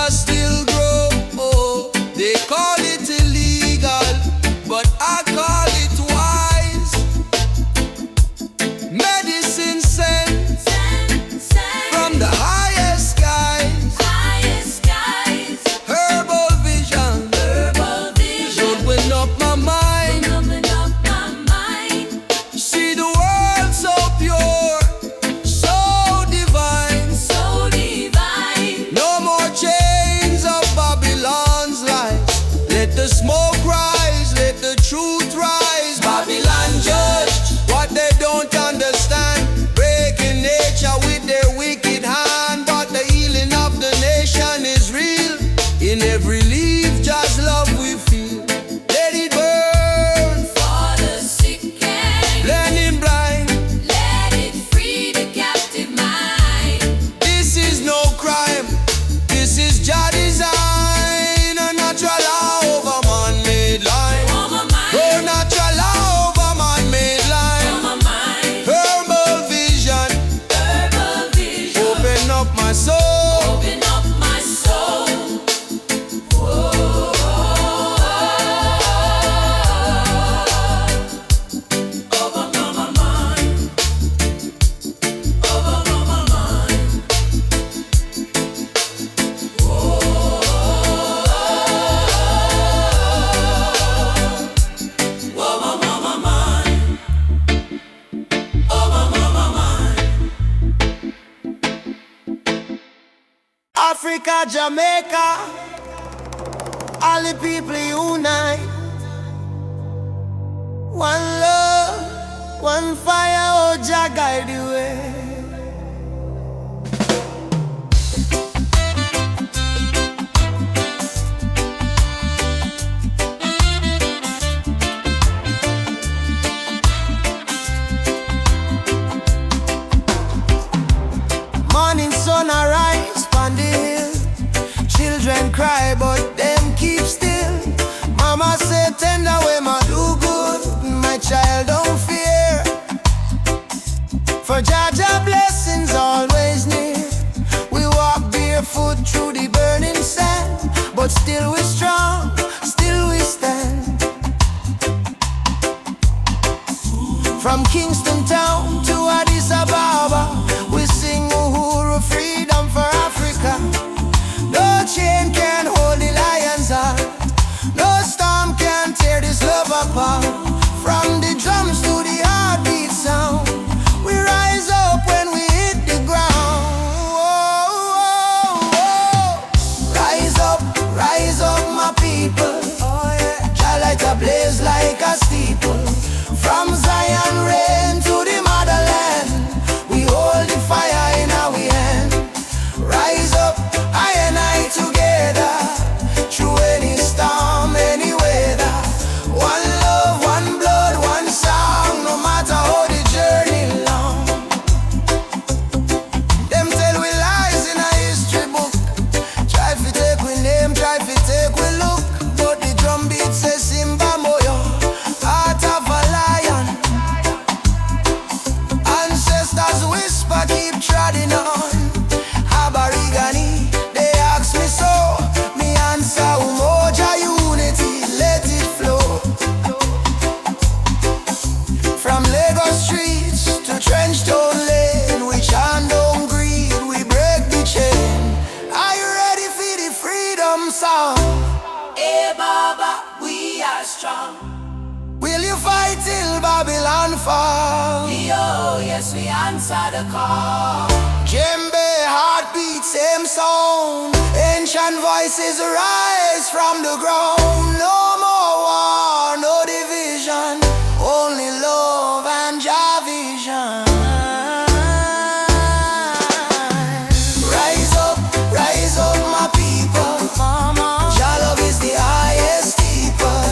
Africa still grow. Oh, they call it illegal, but I call it wise. Medicine sent from the highest skies. Herbal vision open up my mind. See the world so pure, so divine. No more chains of Babylon's lies. Let the smoke rise, let the truth rise. Babylon judge what they don't understand, breaking nature with their wicked hand. But the healing of the nation is real. In every leaf, just love we feel. Let it burn For the sick and blending blind. let it free the captive mind. This is no crime, this is Jah design. A natural law over man-made line. On my mind, Oh, natural law over man-made on line. my mind. Herbal vision, Herbal vision, open up my soul. open up my soul. Over my mind, over my mind. Over my mind, over my mind. Africa, Jamaica, all the people unite. One love, one fire, oh Jah guide the way. Morning sun arise on the hill. Children cry but them keep still. Mama say tender way ma do good. My child don't fear, for Jah Jah blessings always near. We walk barefoot through the burning sand, but still we strong, still we stand. From Kingston town to Addis Ababa, we sing Uhuru, freedom for Africa. No chain can hold the lion's heart, no storm can tear this love apart. From the drums to the heartbeat sound, we rise up when we hit the ground. Rise up my people. Jah light a blaze like a steeple. From Zion rain to the motherland, we hold the fire in our hand. Rise up, I and I together, through any storm, any weather. One love, one blood, one song, no matter how the journey long. Them tell we lies in a history book. Try to take we name, try to take we look, but the drum beat says Simba Moyo, heart of a lion. Ancestors whisper, keep treading on. Aborigine, they ask me so. Me answer, Umoja unity, let it flow. From Lagos streets to Trenchtown Lane, we chant down greed, we break the chain. Are you ready for the freedom song? Hey Baba, we are strong. Will you fight till Babylon fall? Yo, yes, we answer the call. Djembe, heartbeat, same sound. Ancient voices rise from the ground. No more war, no division, only love and Jah vision. Rise up my people. Jah love is the highest steeple.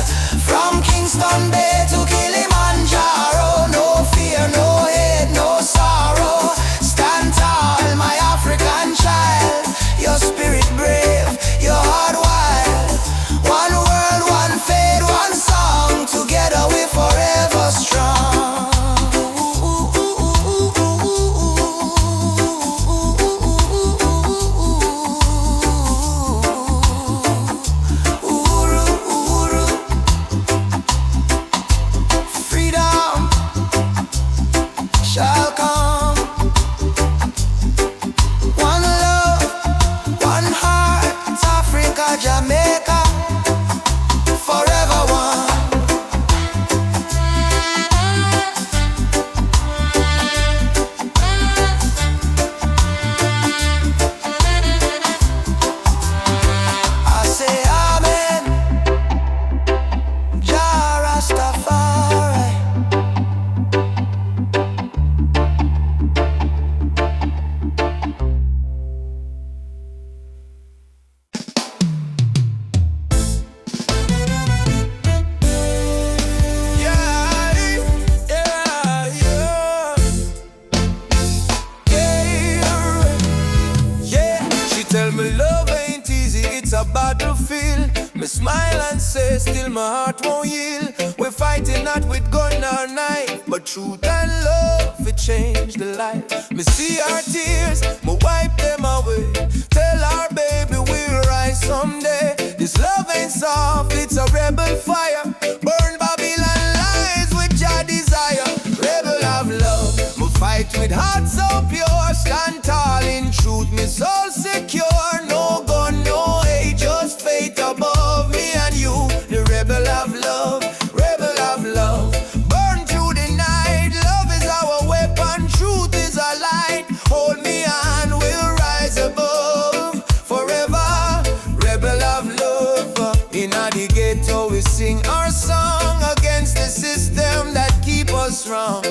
From Kingston Bay to Kilimanjaro, no fear, no hate, no sorrow. Stand tall, my African child. Your spirit brave, your heart wild. One world, one Me smile and say, still my heart won't yield. We're fighting not with gun or knife, but truth and love, it changed the life. Me see our tears, me wipe them away. Tell our baby we'll rise someday. This love ain't soft, it's a rebel fire. Burn Babylon lies with your desire. Rebel of love, me fight with heart so pure. Stand tall in truth, me soul secure. No gun, no hate, just faith above me and you. The rebel of love, rebel of love. Burn through the night, love is our weapon, truth is our light. Hold me and we'll rise above forever. Rebel of love. In the ghetto we sing our song against the system that keep us wrong.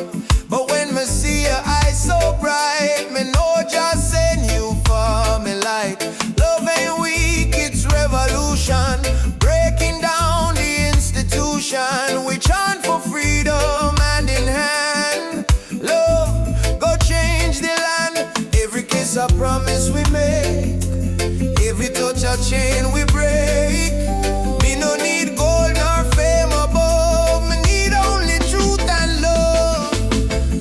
But when me see your eyes so bright, me know just send you for me light. Love ain't weak, it's revolution. Breaking down the institution. We chant for freedom hand in hand. Love, go change the land. Every kiss a promise we make. Every touch a chain we break. Me no need gold nor fame above. Me need only truth and love.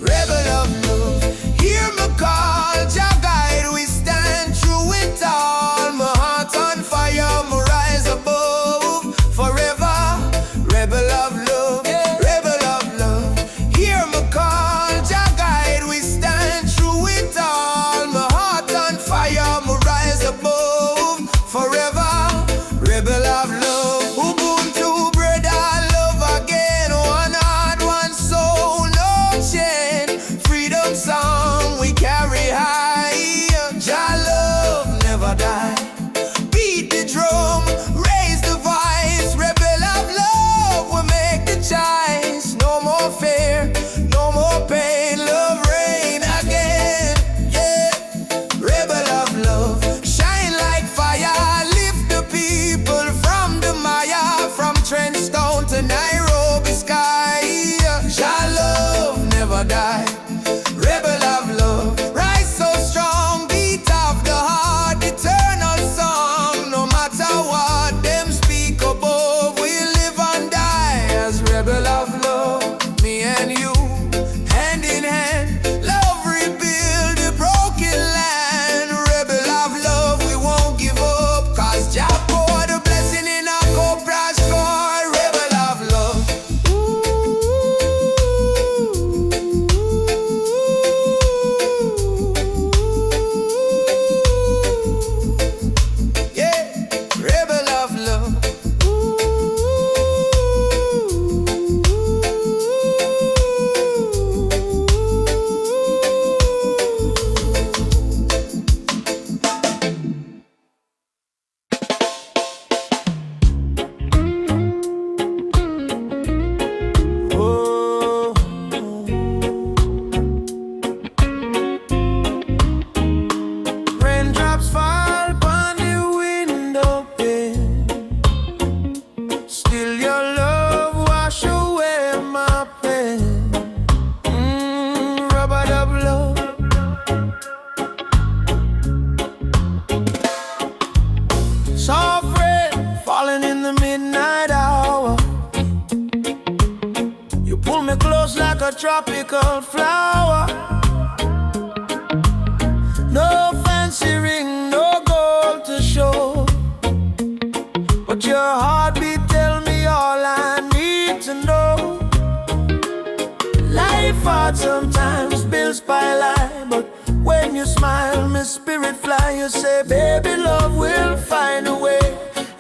Rebel of love, hear me call. Jah guide, we stand through it all. My heart on fire, me rise above forever. Rebel of love, rebel of love. Hear me call. Jah guide, we stand through it all. My heart on fire, me rise above forever. Rebel of love. Ubuntu, brother, love again. One heart, one soul, no chain. Freedom song we carry high. Jah love never die. Beat the drum, raise the voice. Rebel of love, we make the choice. No more fear, no more pain. Love reign again. Yeah, rebel of love, shine like fire. Lift the people from the Maya, from Trenchtown to Nairobi sky. Jah love never die. Rebel of love, rise so strong, beat of the heart, eternal song. No matter what them speak above, we live and die as rebel of love. Me and you, hand in hand, love rebuild the broken land. Rebel of love, we won't give up, cause Jah pour the blessing in our cobra score. Rebel of love. Yeah, rebel of love. Oh, raindrops fall upon the window pane. Still your love wash away my pain. Rubber dub love. Soft rain falling in the midnight hour. You pull me close like a tropical flower. No fancy ring, no gold to show, but your heartbeat tell me all I need to know. Life hard sometimes, bills pile high, but when you smile, my spirit fly. You say, baby, love will find a way,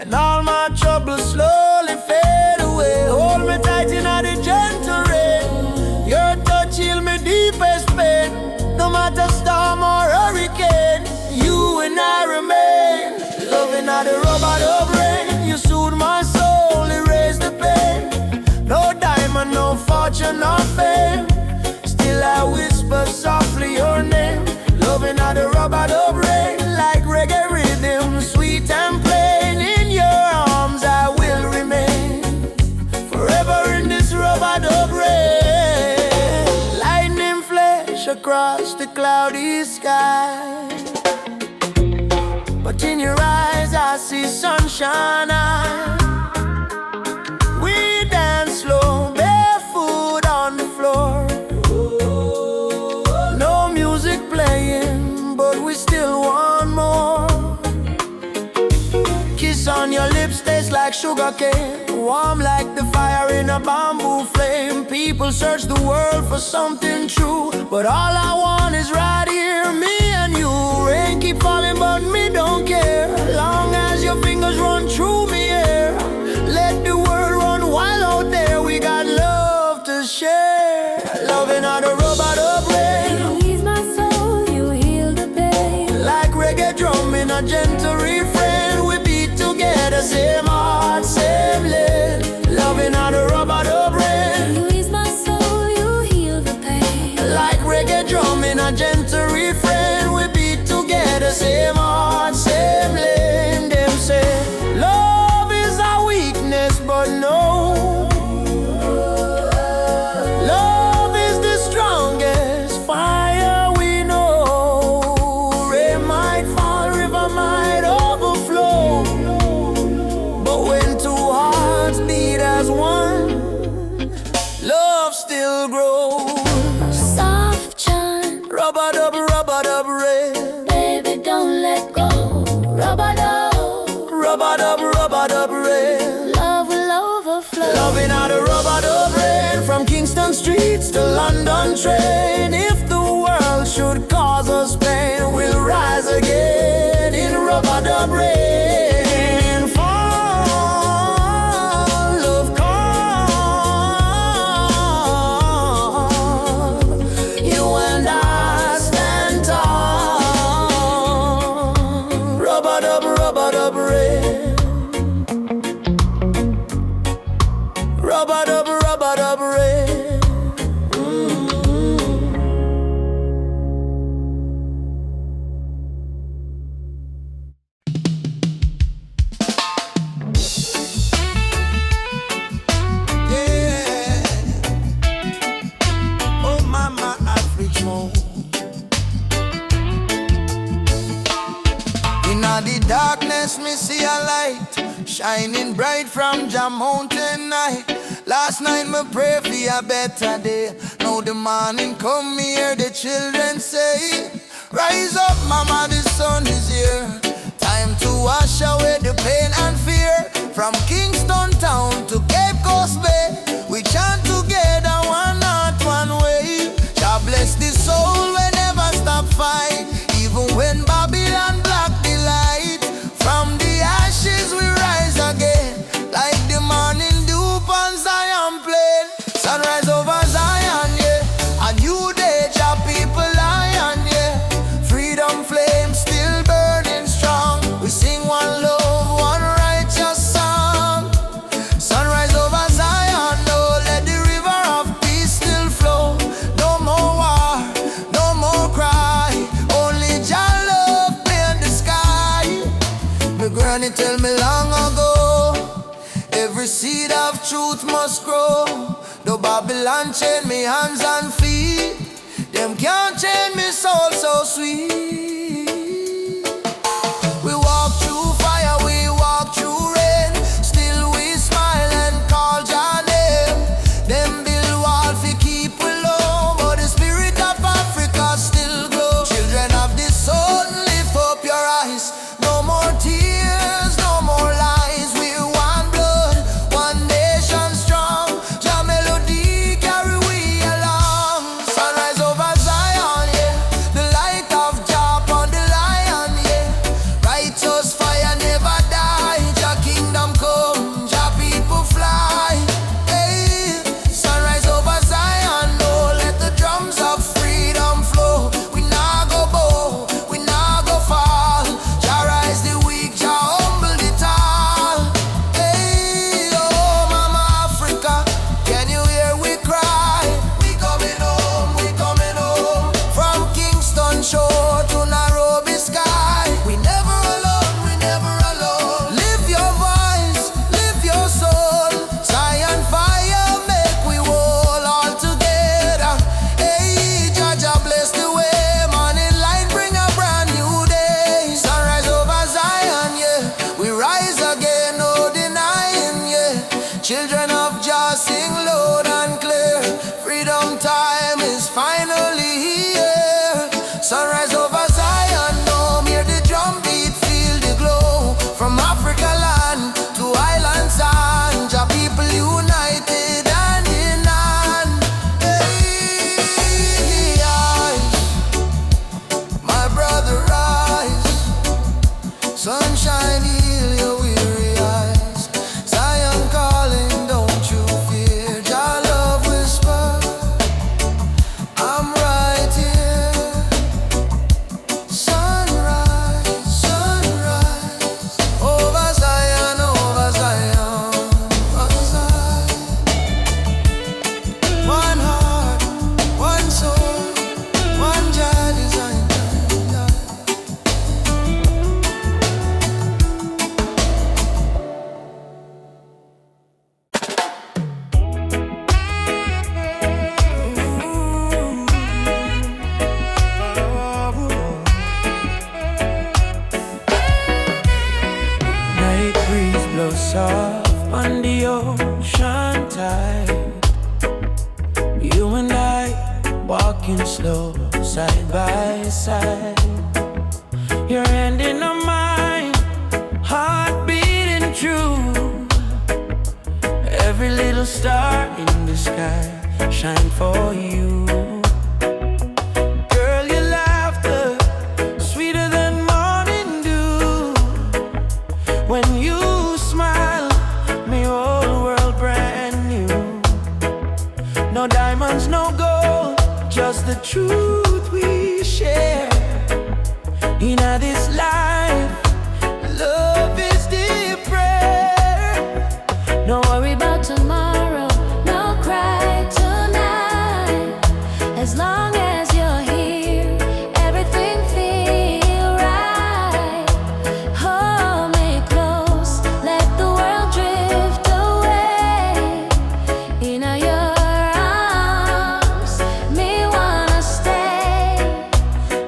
and all my troubles slowly fade away. Hold me tight in the gentle rain. Your touch heal me deepest pain. No matter storm or hurricane, you and I remain. Loving at the rubber dub rain. You soothe my soul, erase the pain. No diamond, no fortune, no fame. Still I whisper softly your name. Loving at the rubber dub rain. Like reggae rhythm, sweet and plain. In your arms I will remain. Forever in this rubber dub rain. Lightning flash across the cloudy sky, but in your eyes I see sunshine. sugar cane, warm like the fire in a bamboo flame. People search the world for something true, but all I want is right here, me and you. Rain keep falling, but me don't care, long as your fingers run through me here. Let the world run wild out there. We got love to share. Loving on the robot of rain. You ease my soul, you heal the pain. Like reggae drum in a gentle refrain. We beat together, same heart, same lane. Loving on the robot of rain. You ease my soul, you heal the pain. Like reggae drum in a gentle refrain. We beat together, same heart, same lane. Them say love is our weakness, but no, love is the strongest fire we know. Rain might fall, river might overflow, but when two hearts beat as one, love still grows. Soft chant, Rubber dub rain. baby, don't let go. Rubber dub rain. Love will overflow. Loving how the rubber dub rain. From Kingston streets to London train. If the world should cause us pain, we'll rise again in rubber dub rain. Fall, love come. You and I stand tall. Rubber dub rain. Rubber dub rain. Yeah. Oh mama, Africa home. In the darkness, me see a light shining bright from Jam Mountain night. Last night me pray for a better day. Now the morning come, me hear the children say, rise up mama, the sun is here. Time to wash away the pain and fear. From Kingston town to Cape Coast Bay, we chant together, one heart, one way. God bless the soul, we never stop fight. Even when Babylon block the light. From the ashes we rise again, like the morning dew on Zion plain. Sunrise over Zion, yeah. A new day, Jah people lion, yeah. Freedom flame still burning strong. We sing one love, one righteous song. Sunrise over Zion, no, let the river of peace still flow. No more war, no more cry. Only Jah love paint the sky. My granny tell me long ago, every seed of truth must grow. Though Babylon chain me hands and feet, them can't chain me soul so sweet. We walk through fire, we walk through rain. Still we smile and call Jah name. Them build wall fi keep we low, but the spirit of Africa still glow. Children of the sun, lift up your eyes. No more tears, no more lies. We're one blood, one nation strong. Jah melody carry we along. Sunrise over Zion, yeah. The light of Jah Sunshine heal your weary eyes. Zion calling, don't you fear. Jah love whisper, I'm right here. Sunrise, sunrise, over Zion, over Zion, over Zion. One heart, one soul, one Jah design. Night breeze blows soft on the ocean tide. You and I walking slow, side by side. Your hand in mine, heart beating true. Every little star in the sky shine for you. Girl, your laughter sweeter than morning dew. When you smile, me whole world brand new. No diamonds, no gold, just the truth we share. In this life, love is the prayer. No worry about tomorrow, no cry tonight. As long as you're here, everything feel right. Hold me close, let the world drift away. In your arms, me wanna stay.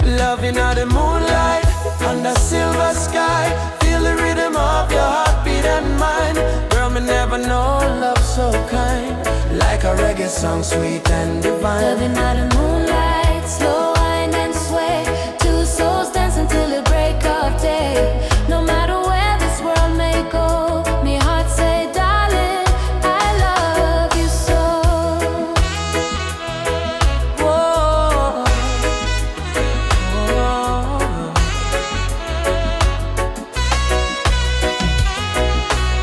Loving out the moonlight, under silver sky. Feel the rhythm of your heartbeat and mine. Girl, me never know love so kind. Like a reggae song, sweet and divine. Loving out the moonlight, slow wind and sway. Two souls dancing till the break of day. No matter where this world may go, me heart say, darling, I love you so. Whoa.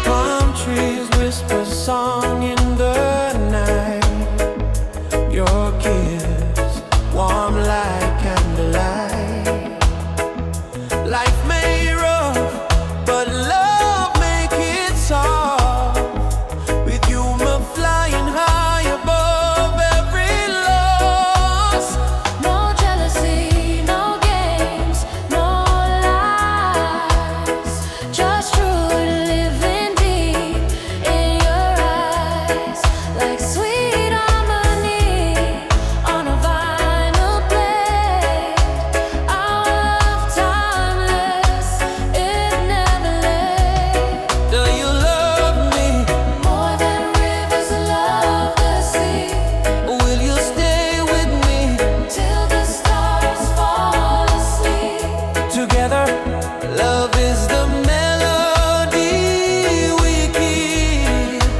Palm trees whisper song in the night. Your kiss warm like candlelight. Life may rough, but love make it soft. With you, me flying high above every loss. No jealousy, no games, no lies. Just true living deep in your eyes. Like sweet harmony on a vinyl plate. Our love timeless, it never late. Do you love me? More than rivers love the sea. Will you stay with me? Till the stars fall asleep. Together, love is the melody we keep.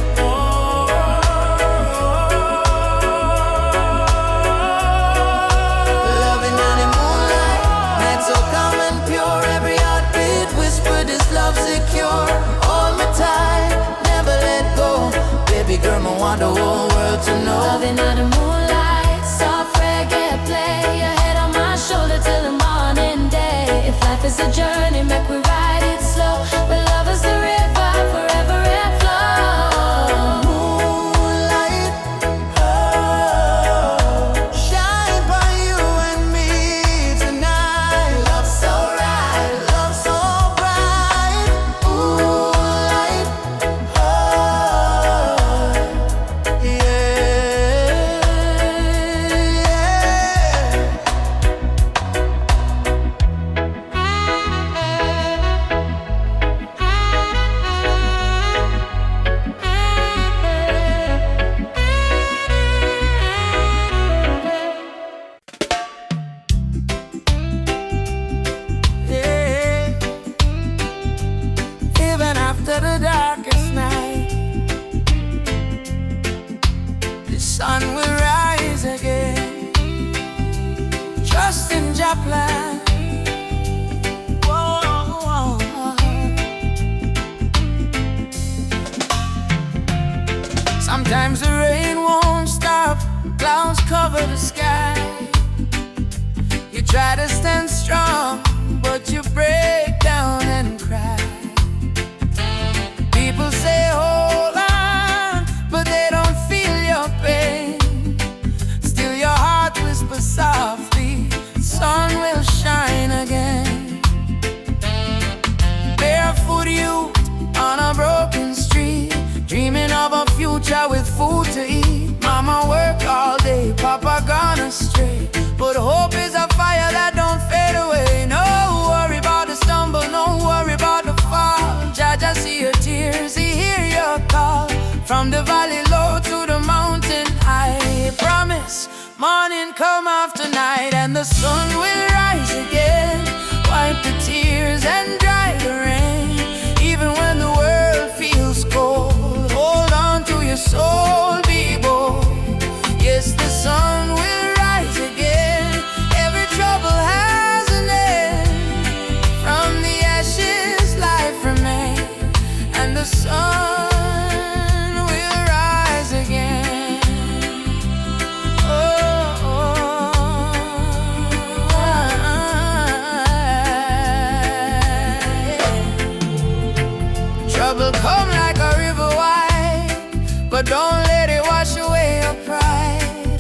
Loving on the moonlight, night so calm and pure. Every heartbeat whisper this love secure. Hold me tight, never let go. Baby girl, I want the whole world to know. Loving under the moonlight, soft reggae play. Your head on my shoulder till the morning day. If life is a journey, make we ride it slow. But love is the river, forever it flows. Moonlight, oh, shine by you and me tonight. Love so right, love so bright. Moonlight, oh, yeah, yeah. Sometimes the rain won't stop, clouds cover the sky. You try to stand strong, but you break down and cry. People say hold on, but they don't feel your pain. Still your heart whispers softly, the sun will shine again. Barefoot youth on a broken street, dreaming of a future with food to eat. Mama work all day, Papa gone astray, but hope is a fire that don't fade away. No worry about the stumble, no worry about the fall. Jaja see your tears, he hear your call. From the valley low to the mountain high, promise morning come after night, and the sun will rise again. Wipe the tears and dry the rain. Even when the world feels cold, hold on to your soul, be bold. Yes, the sun will rise again. Every trouble has an end. From the ashes life remains, and the sun will rise again. Oh, trouble come like a river wide, but don't let it wash away your pride.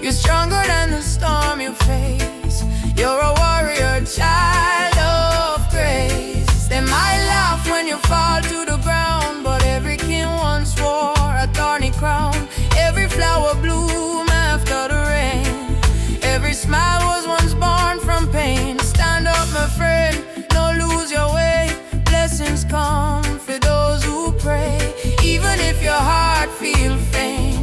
You're stronger than the storm you face. You're a warrior, child of grace. They might laugh when you fall to the ground, but every king once wore a thorny crown. Every flower bloom after the rain. Every smile was once born from pain. Stand up, my friend, don't lose your way. Blessings come for those who pray. Even if your heart feels faint,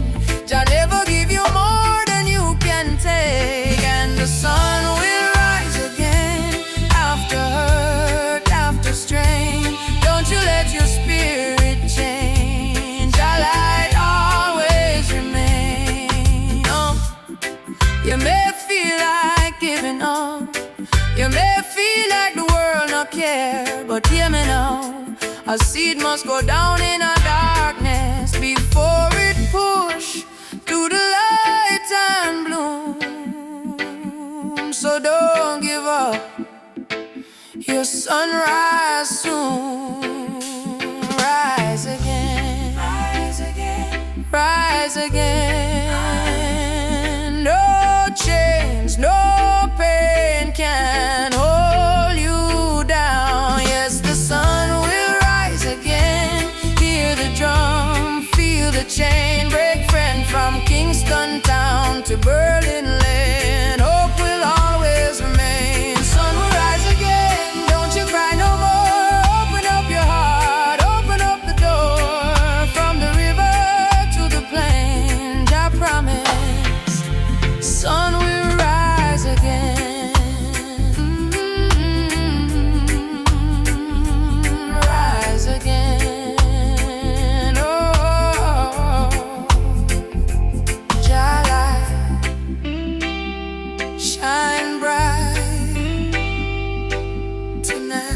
Jah never give you more than you can take. And the sun will rise again. After hurt, after strain, don't you let your spirit change. Jah light always remain. You may feel like giving up, you may feel like the world not care, but hear me now. A seed must go down in a darkness before it push to the light and bloom. So don't give up, your sunrise soon. Rise again, rise again, rise again. No chains, no pain can hold you down. Yes, the sun will rise again. Hear the drum, feel the chain break. Friend from Kingston town to Berlin land, hope will always remain. Sun will rise again, don't you cry no more. Open up your heart, open up the door. From the river to the plain, I promise, sun will rise again. Rise again. Oh, Jah light, shine bright tonight.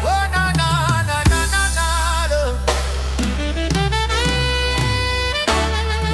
Oh, na, na, na, na, na, na, na.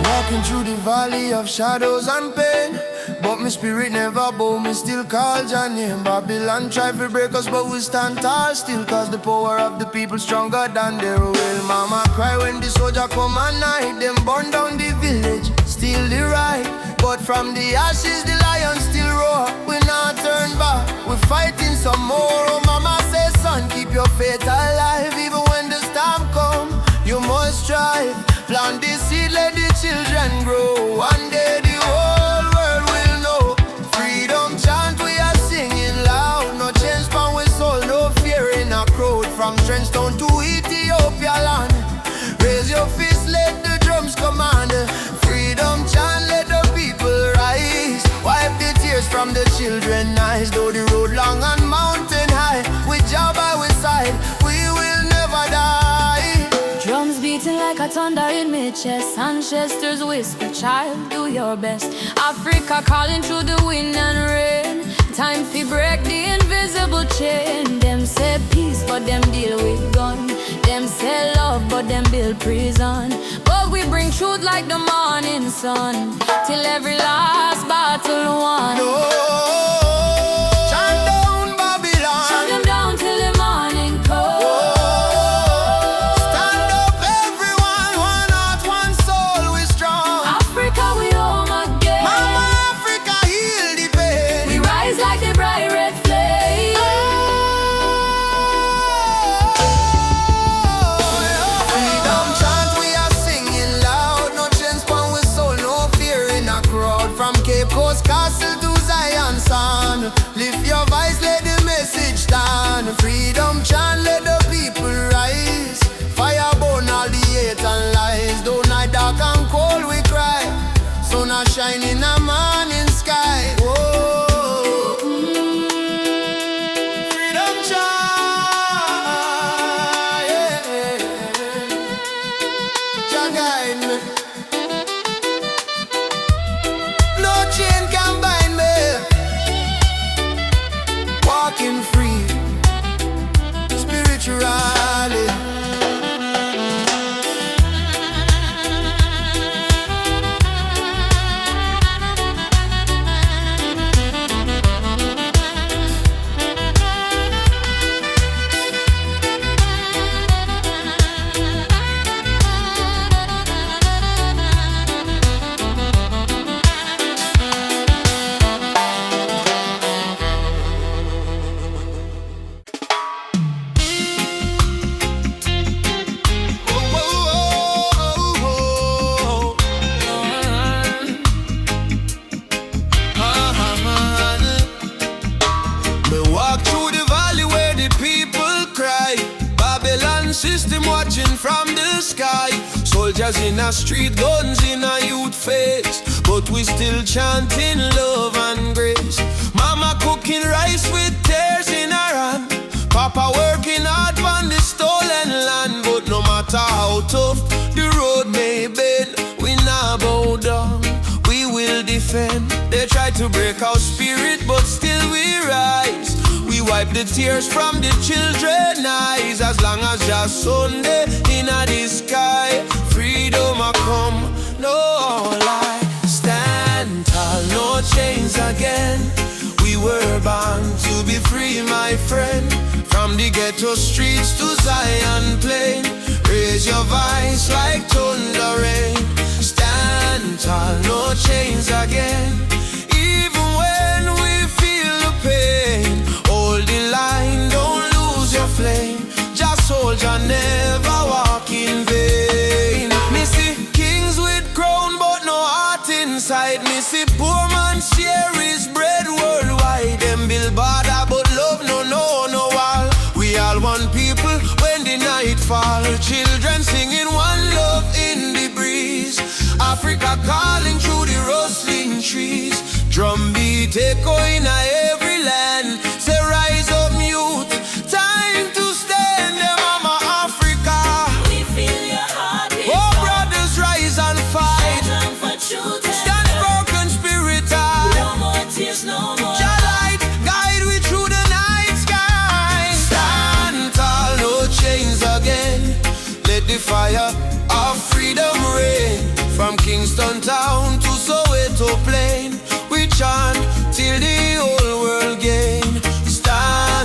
Walking through the valley of shadows and pain, but my spirit never bow, me still call your name. Babylon try to break us, but we stand tall still, cause the power of the people stronger than their will. Mama cry when the soldier come at night, them burn down the village, still the right. But from the ashes the lion still roar. We not turn back, we fighting some more. Oh mama says son, keep your faith alive. Even when the storm come, you must strive. Plant the seed, let the children grow. One day the whole world will know. Freedom chant we are singing loud. No change from we soul, no fear in a crowd. From Trenchtown to Ethiopia land, raise your fist, let the drums command. Freedom chant, let the people rise. Wipe the tears from the children's eyes. Though the road long and mountain high, with Jah by our side, we will never die. Drums beating like a thunder in my chest. Ancestors whisper, child, do your best. Africa calling through the wind and rain. Time to break the invisible chain. Them say peace, but them deal with gun. Them say love, but them build prison. But we bring truth like the morning sun, till every last battle won. No. Chant down Babylon. Chant them down till the morning comes. Stand up everyone, one heart, one soul, we strong. Africa, we home again. Mama Africa, heal the pain. We rise like the bright red flame. Freedom chant, we are singing loud. No chains pon we soul, no fear in a crowd. From Cape Coast Castle to Zion Sound, lift your voice, let the message stand. Freedom chant, let the people rise. Fire burn all the hate and lies. Though night dark and cold we cry, sun a shine in a morning sky. Whoa. Freedom chant, yeah. Jah guide me. No chain can bind me. Walking free, spiritually. Me walk through the valley where the people cry. Babylon system watching from the sky. Soldiers in a street, guns in a youth face, but we still chanting love and grace. Mama cooking rice with tears in her hand. Papa working hard on the stolen land. But no matter how tough the road may bend, we not bow down, we will defend. They try to break our spirit, but still we rise. We wipe the tears from the children's eyes. As long as just Sunday in the sky, freedom a come, no lie. Stand tall, no chains again. We were born to be free, my friend. From the ghetto streets to Zion plain, raise your voice like thunder rain. Stand tall, no chains again. Even when we feel the pain, hold the line, don't lose your flame. Just soldier, never walk in vain. Me see kings with crown but no heart inside. Me see poor man share his bread worldwide. Them build border but love no wall. We all one people when the night fall. Children singing one love in the breeze. Africa calling through the rustling trees. Drum beat echoing every land. Say rise up youth, time to stand. Mama Africa, We feel your heartbeat. oh brothers rise and fight. Stand for truth and Stand for conspiracy. no more tears, no more. Jah light guide we through the night sky. Stand tall, no chains again. Let the fire of freedom reign. From Kingston town to Soweto plain, we chant till the whole world gain. Stand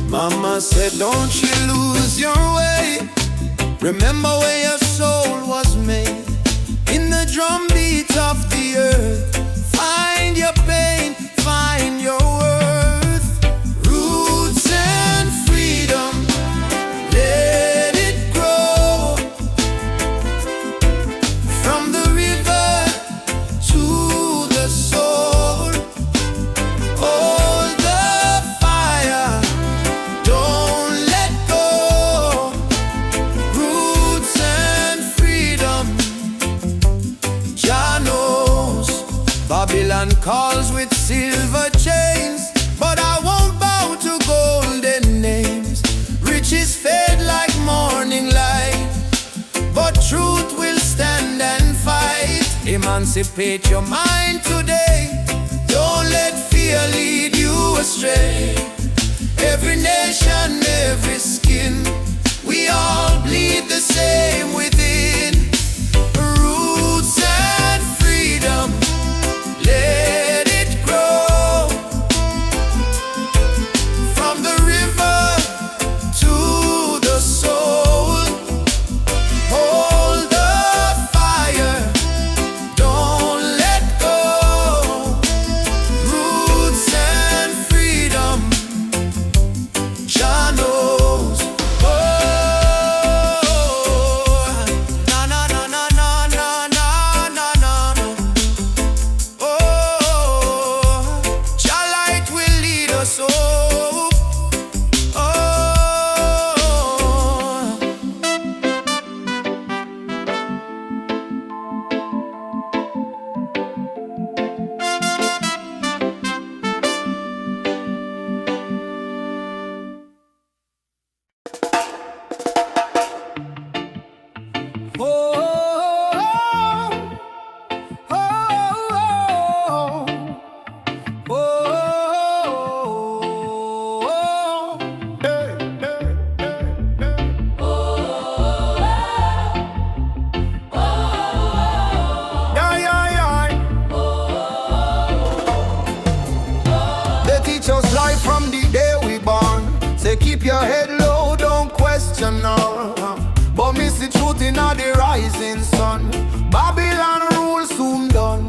Mama said, don't you lose your way. Remember where your soul was made. In the drum beat of the earth, find your pain, find your worth. Roots and freedom, let it grow. From the river to the soul, hold the fire, don't let go. Roots and freedom, Jah knows. Babylon calls with silver chains, but I won't bow to golden names. Riches fade like morning light, but truth will stand and fight. Emancipate your mind today, don't let fear lead you astray. Every nation, every skin, we all bleed the same within. Roots and freedom, let it grow. From the river to the soul, hold the fire, don't let go. Roots and freedom, Jah knows. Oh, na na na na na na na na na. Oh, Jah light will lead us home. Oh. They teach us life from the day we born. Say keep your head low, don't question none. But miss the truth in all the rising sun. Babylon rule soon done.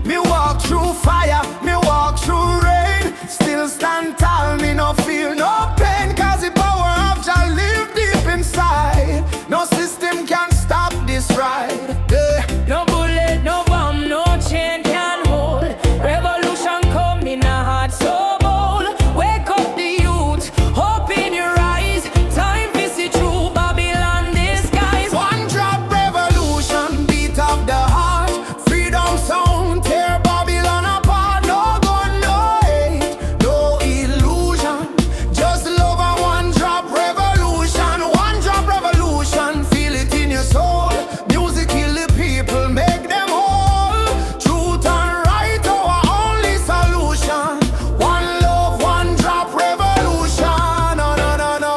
Me walk through fire, me walk through rain. Still stand tall, me no feel no pain. Cause the power of Jah live deep inside. No system can stop this ride. Yeah. No bullet, no bomb, no chain can hold. Revolution come in a heart so bold. Wake up the youth, hope in your eyes. Time to see true Babylon disguise. One drop revolution, beat of the heart. Freedom sound, tear Babylon apart. No gun, no hate, no illusion. Just love and one drop revolution. One drop revolution, feel it in your soul. Music kill the people, make them whole. Truth and right, our only solution. One love, one drop revolution. No, no, no, no.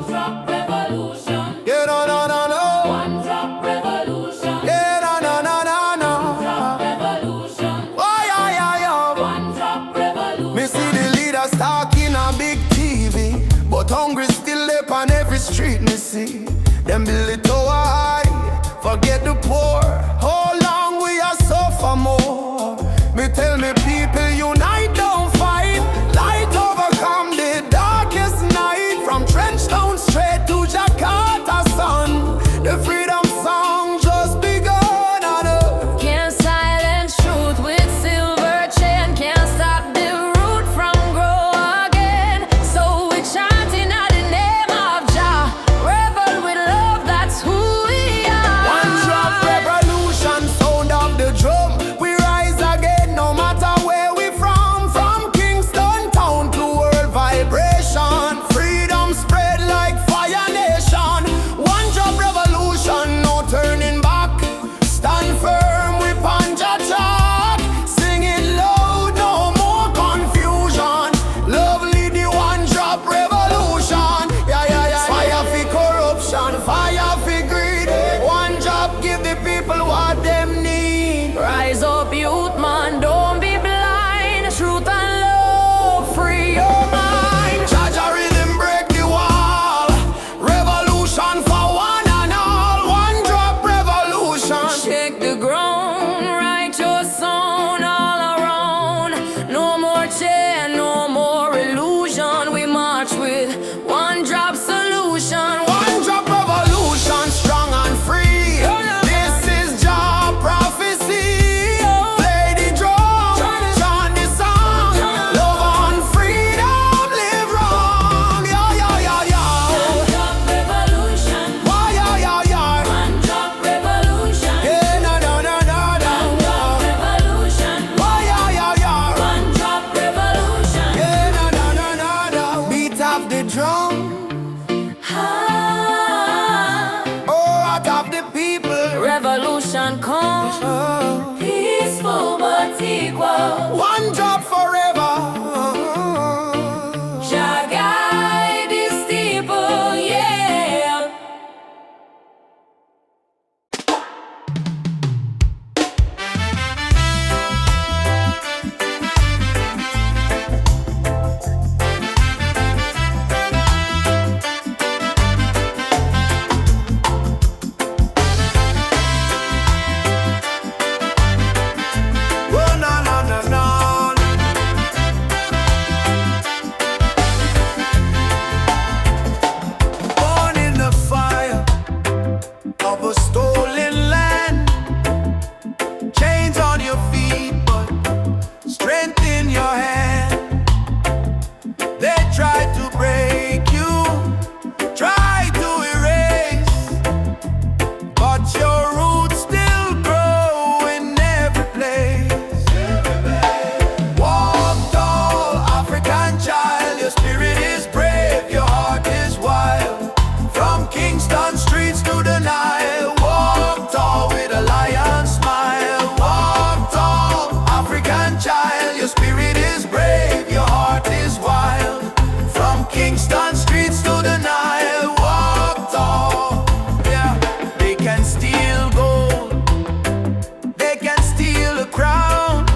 Drop revolution, Yeah, no, no, no, no. one drop revolution, Yeah, no, no, no, no, no. drop revolution, Oh, yeah, yeah, yeah. one drop revolution. Me see the leaders talking on big TV, but hungry still up on every street me see. Them build it tower high, forget the poor. How long we are suffer more? Me tell me people unite, don't fight. Light overcome the darkest night. From Trenchtown straight to Jakarta sun. The freedom song just begun. Can't silence truth with silver chain. Can't stop the root from grow again. So we chanting at the name of Jah. Rebel with love, that's who we are. One drop revolution. drum. Oh, out of the people, revolution comes. Peaceful but equal. One job forever. Jah guide this people, yeah. Oh, no, no, no, no. Born in the fire of a stolen land. Chains on your feet, but strength in your hand. They tried to break you, tried to erase, but your roots still grow in every place. Walk tall, African child, your spirit is brave, your heart is wild. From Kingston streets to the Nile, walk tall with a lion smile. Walk tall, African child, your spirit is brave, your heart is wild. From Kingston streets to the Nile, walk tall. Yeah, they can steal gold, they can steal a crown,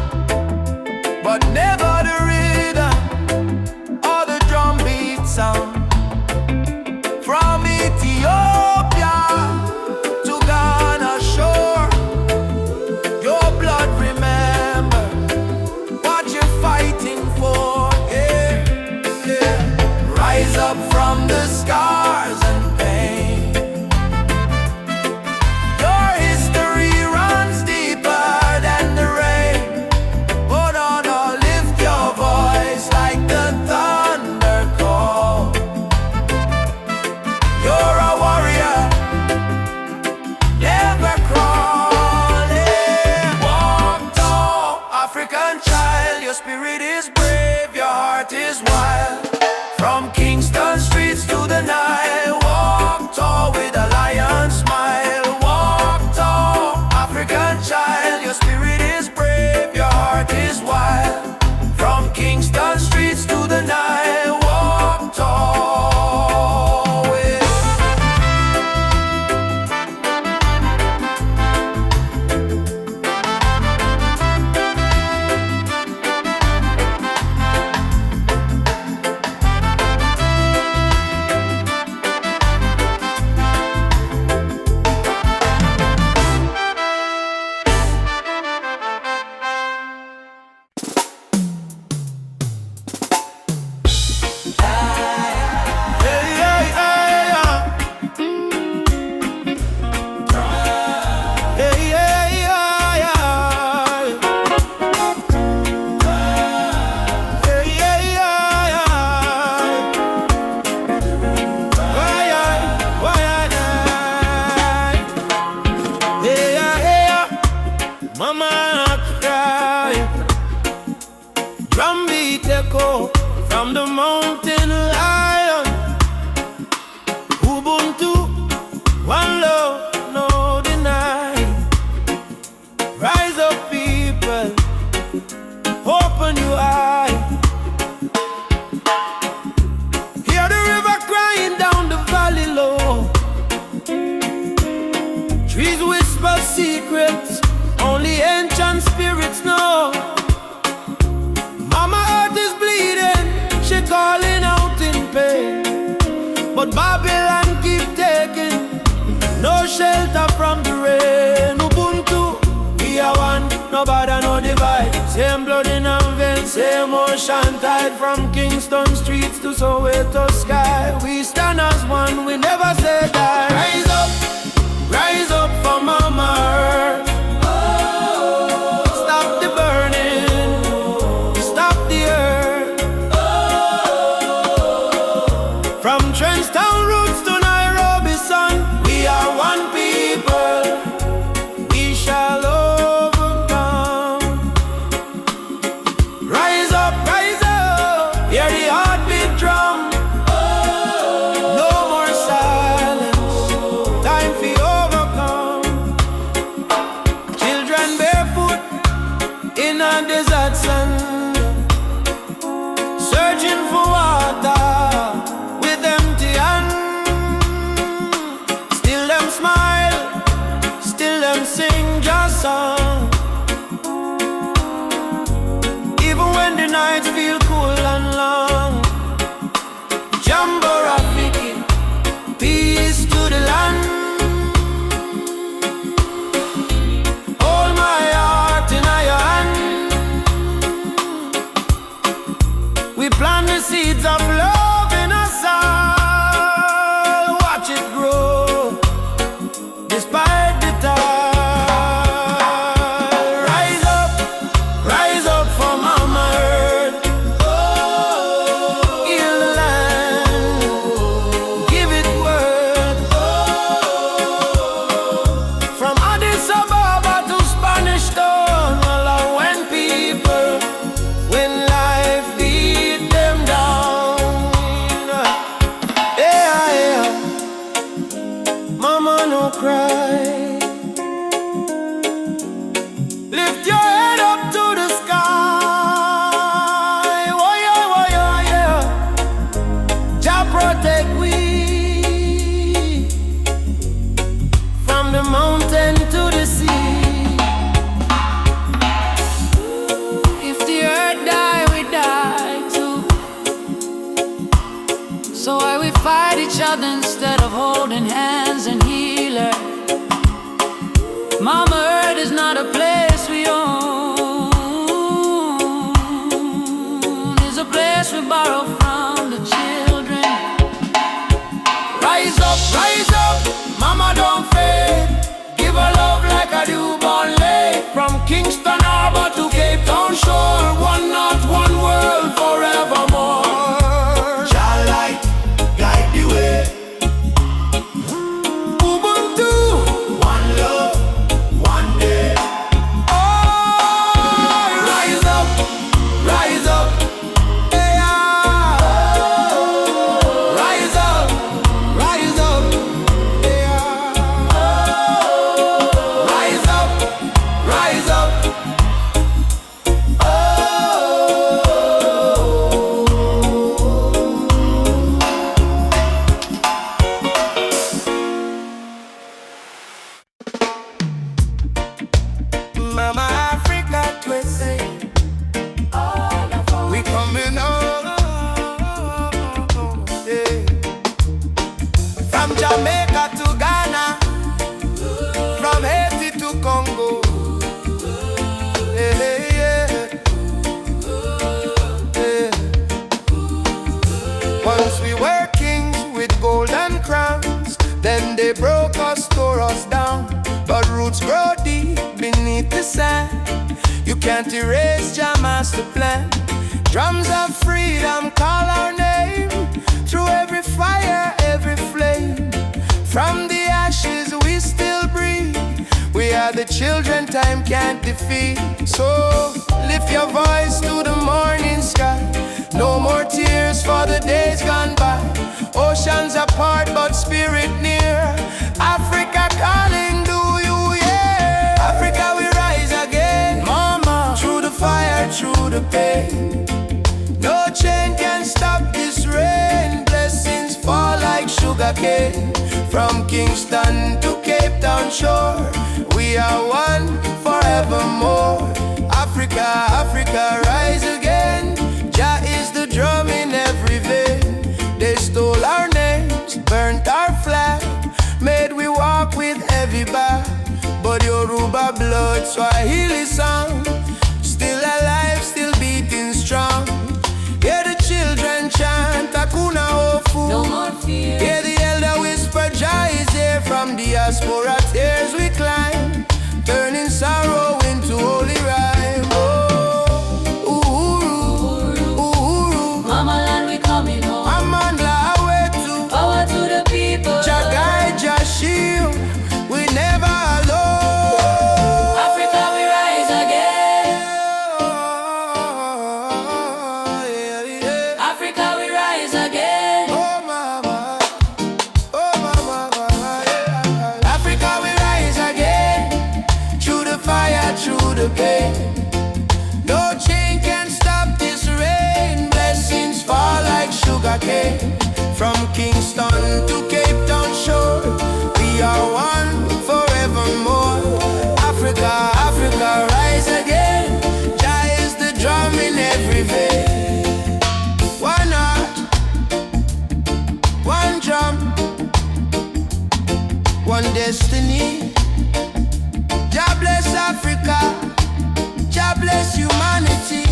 but never the rhythm or the drum beat sound. From Ethiopia to Ghana shore, your blood remember what you're fighting for. Yeah, yeah. Rise up from the scars and pain. Your history runs deeper than the rain. Oh no, no, lift your voice like the thunder call. You're a warrior, never crawling. Walk tall, African child, your spirit is brave, your heart is wild. From Kingston streets to the Nile, walk tall with a lion smile. Walk tall, African child, your spirit is brave, your heart is wild. From Kingston streets to the Nile, walk tall with. Mama cry, drum beat echo from the mountain lion. Ubuntu, one love, no deny. Rise up, people, open your eye. Hear the river crying down the valley low. Trees whisper secrets only ancient spirits know. Mama earth is bleeding, she calling out in pain. But Babylon keep taking no shelter from the rain. Ubuntu, we are one, no bother, no divide. Same blood in our veins, same ocean tide. From Kingston streets to Soweto sky, we stand as one, we never say die. Rise up for Mama Earth. Stop the burning, stop the earth. From Trenchtown roots to Nairobi sun, we are one people, we shall overcome. Rise up, hear the heartbeat drum. plant the seeds of love in us all. Watch it grow, despite the tide. Rise up for Mama Earth. Heal the land, give it worth. From Addis Ababa to Spanish Town, all our when people, when life beat them down. Yeah, yeah. Mama, no cry. Lift your head up to the sky. Oh yeah, yeah. Jah protect we from the mountain to the sea. If the earth die, we die too. So why we fight each other instead of holding hands and heal her? Mama Earth is not a place we own. It's a place we borrow from the children. Rise up, Mama don't fade. Give her love like a newborn lake. From Kingston Harbor to Cape Town shore, one not one world forevermore. Jah light guide the way. Ubuntu, One love, one day. oh, rise up, yeah. Rise up, yeah. Rise up. Mama Africa twisted. We coming home, yeah. From Jamaica to Ghana, from Haiti to Congo, yeah, yeah. Once we were kings with golden crowns, then they broke us, tore us down. But roots grow deep beneath the sand. You can't erase Jah master plan. Drums of freedom call our name. Through every fire, every flame. From the ashes we still breathe. We are the children time can't defeat. So lift your voice to the morning sky. No more tears for the days gone by. Oceans apart but spirit near. Africa calling, do you hear? Africa we rise again, Mama. Through the fire, through the pain. No chain can stop this rain. Blessings fall like sugar cane. From Kingston to Cape Town shore, we are one forevermore. Africa, Africa, rise again. Jah is the drum in every vein. They stole our names, burnt our flag, made we walk with heavy back. But Yoruba blood, Swahili song, still alive, still beating strong. Hear the children chant, Hakuna Hofu. No more fear. Hear the elder whisper, Jah is here. From diaspora tears we climb, turning sorrow into holy rhyme. Oh, Uhuru, Uhuru. Mama land, we coming home. Amandla Awetu, Power to the people. Jah guide, Jah shield, we never alone. Africa, we rise again. Yeah, yeah. Africa, we rise again. Oh mama, yeah. Africa we rise again. Through the fire, through the pain. No chain can stop this rain. Blessings fall like sugar cane. From Kingston to Cape Town shore, we are one forevermore. Africa, Africa, rise again. Jah is the drum in every vein. One heart, one drum, one destiny. Jah bless Africa, Jah bless humanity.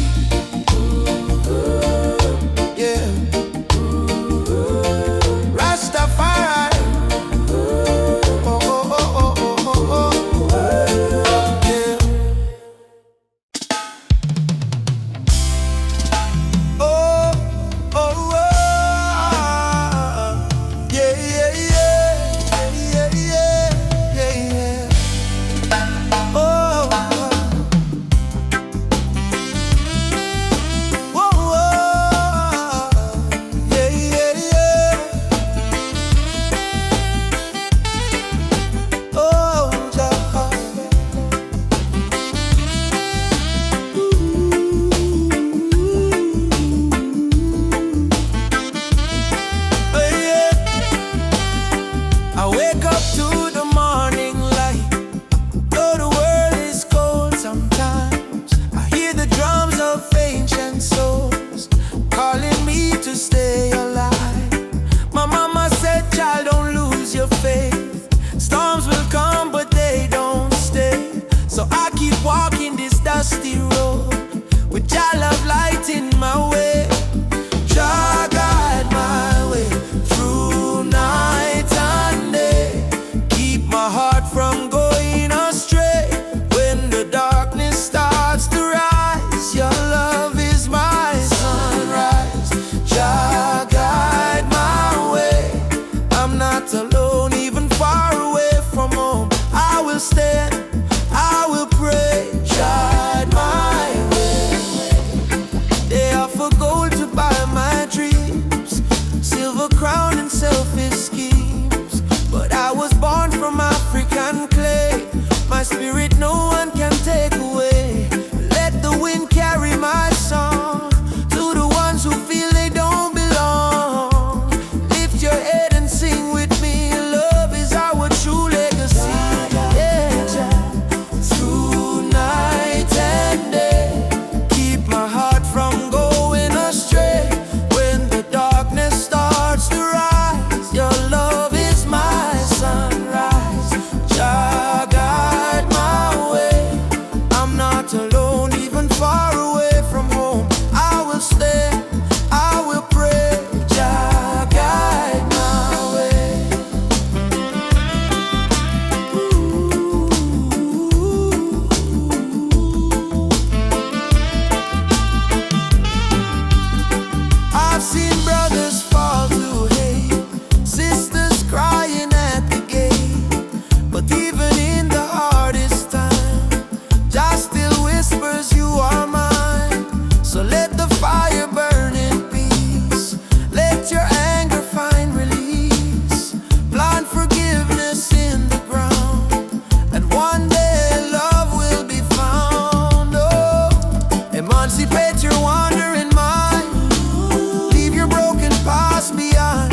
my spirit no one can take away. Let the wind carry my song to the ones who feel they don't belong. Lift your head and sing with me. Love is our true legacy. Yeah. Through night and day, keep my heart from going astray. When the darkness starts to rise, your love is my sunrise. Jah guide my way. I'm not alone, even far away from home. I will stand, I will pray. Jah guide my way. I've seen brothers fall to hate, sisters crying at the gate. But even in the hardest time, Jah still whispers you are mine. So let the fire burn in peace. Let your anger find release. Plant forgiveness in the ground, and one day love will be found. Oh, emancipate your wandering mind. Leave your broken past behind.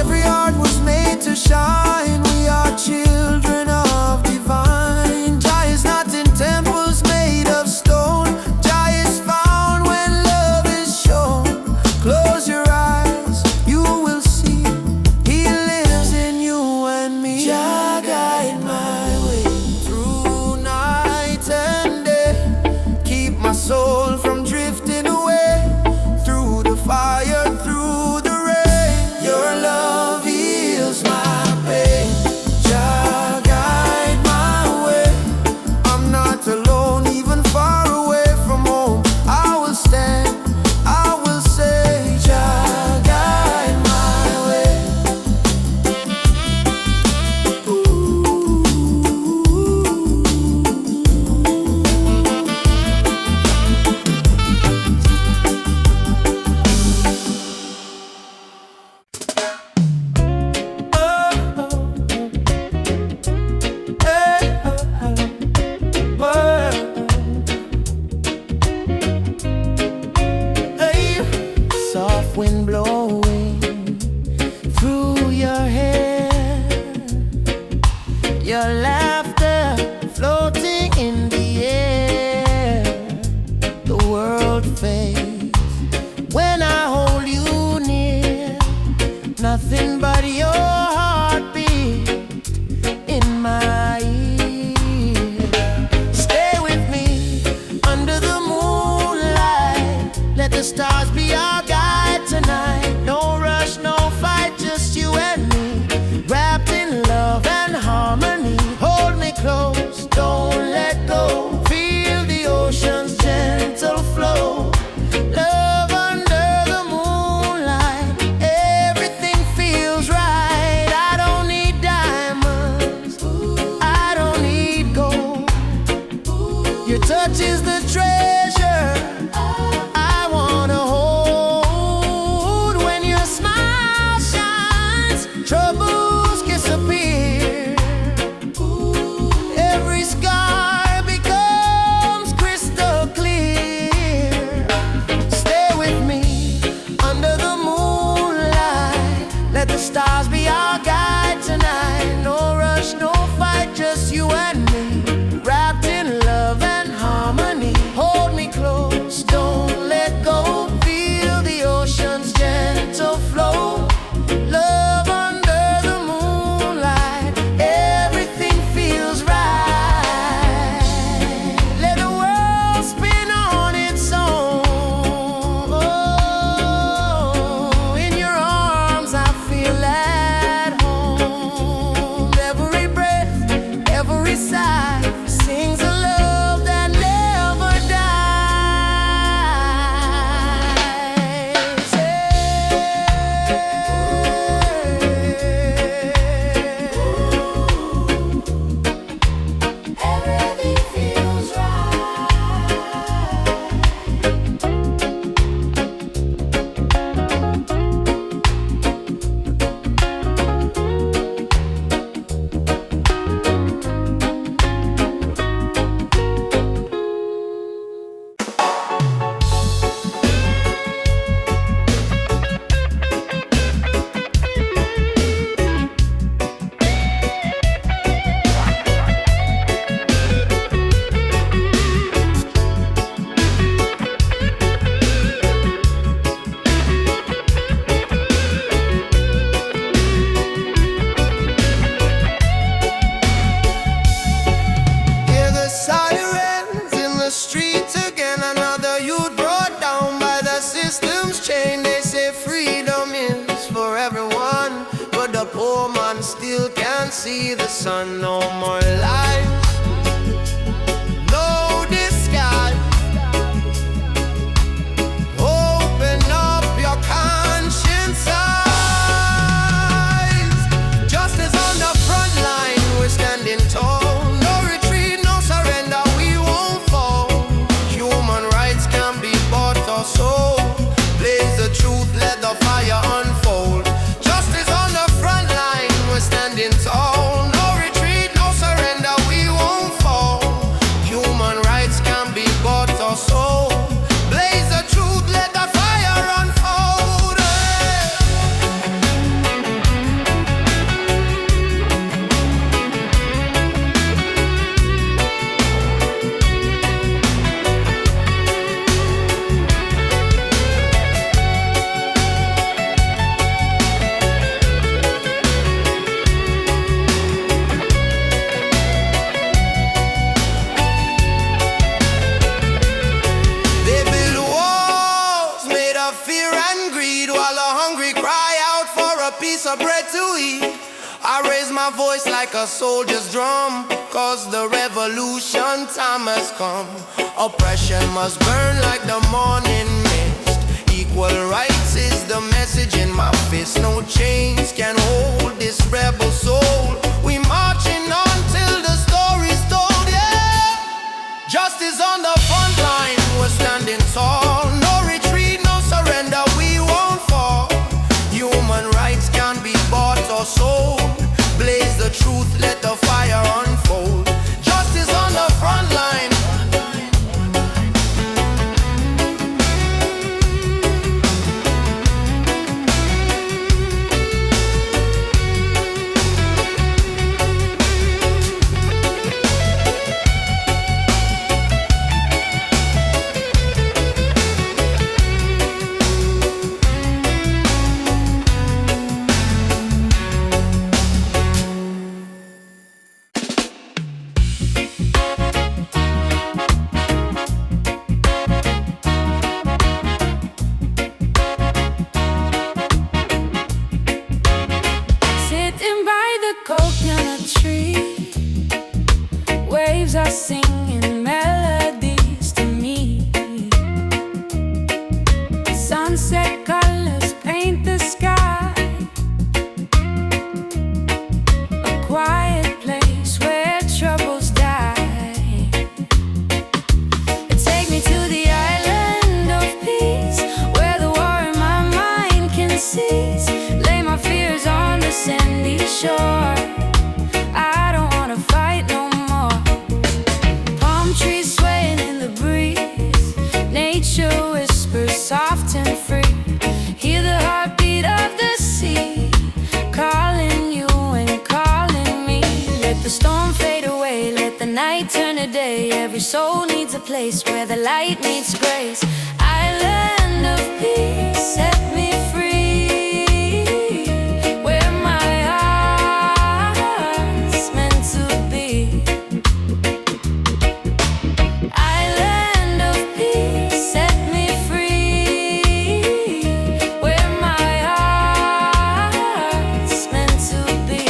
Every heart was made to shine. We are children of divine. Jah is not in temples made of stone. Jah is found when love is shown. Close your eyes, you will see He lives in you and me. Jah guide my way through night and day. Keep my soul from drifting away. Through the fire, through the rain, your love heals my pain. Jah guide my way. I'm not alone, even far away from home. I will stand, I will say, Jah guide my way. Soft wind blowing through your hair, your laughter floating in the air. The world fades when I hold you near. Nothing but your heartbeat in my ear. Stay with me under the moonlight. Let the stars be our guide tonight. No rush, no fight, just you and me, wrapped in love and harmony. Hold me close, don't let go. Feel the ocean's gentle flow. Love under the moonlight, everything feels right. I don't need diamonds, I don't need gold. Your touch is the treasure I wanna hold. When your smile shines, troubles disappear. Every scar becomes crystal clear. Stay with me under the moonlight. Let the stars be our guide tonight. No rush, no fight, just you and me, wrapped in love and harmony. Hold me close, don't let go. Feel the ocean's gentle flow. Love under the moonlight, everything feels right. Let the world spin on its own. Oh, in your arms I feel like freedom's chain. They say freedom is for everyone, but the poor man still can't see the sun. No more life, no disguise. Open up your conscience eyes. Justice on the front line, we're standing tall. No retreat, no surrender, we won't fall. Human rights can be bought or sold. Blaze the truth, let the fire unfold. Justice on the front line, we're standing tall. No retreat, no surrender, we won't fall. Human rights can be bought or sold. Blaze the truth, let the fire unfold. They build walls made of fear and greed, while the hungry cry out for a piece of bread to eat. I raise my voice like a soldier's drum, cause the revolution time has come. Oppression must burn like the morning mist. Equal rights is the message in my fist. No chains can hold this rebel soul. We marching on till the story's told, yeah. Justice on the front line, we're standing tall. No retreat, no surrender, we won't fall. Human rights can be bought or sold. Blaze the truth, let the fire unfold. Justice on the front line. Sitting by the coconut tree, waves are singing melodies to me. Sunset colors paint the sky, a quiet place where troubles die. Take me to the island of peace, where the war in my mind can cease. Lay my fears on the sandy shore. I don't wanna fight no more. Palm trees swaying in the breeze, nature whispers soft and free. Hear the heartbeat of the sea, calling you and calling me. Let the storm fade away, let the night turn to day. Every soul needs a place where the light meets grace. Island of peace, set me free, where my heart's meant to be. Island of peace, set me free, where my heart's meant to be.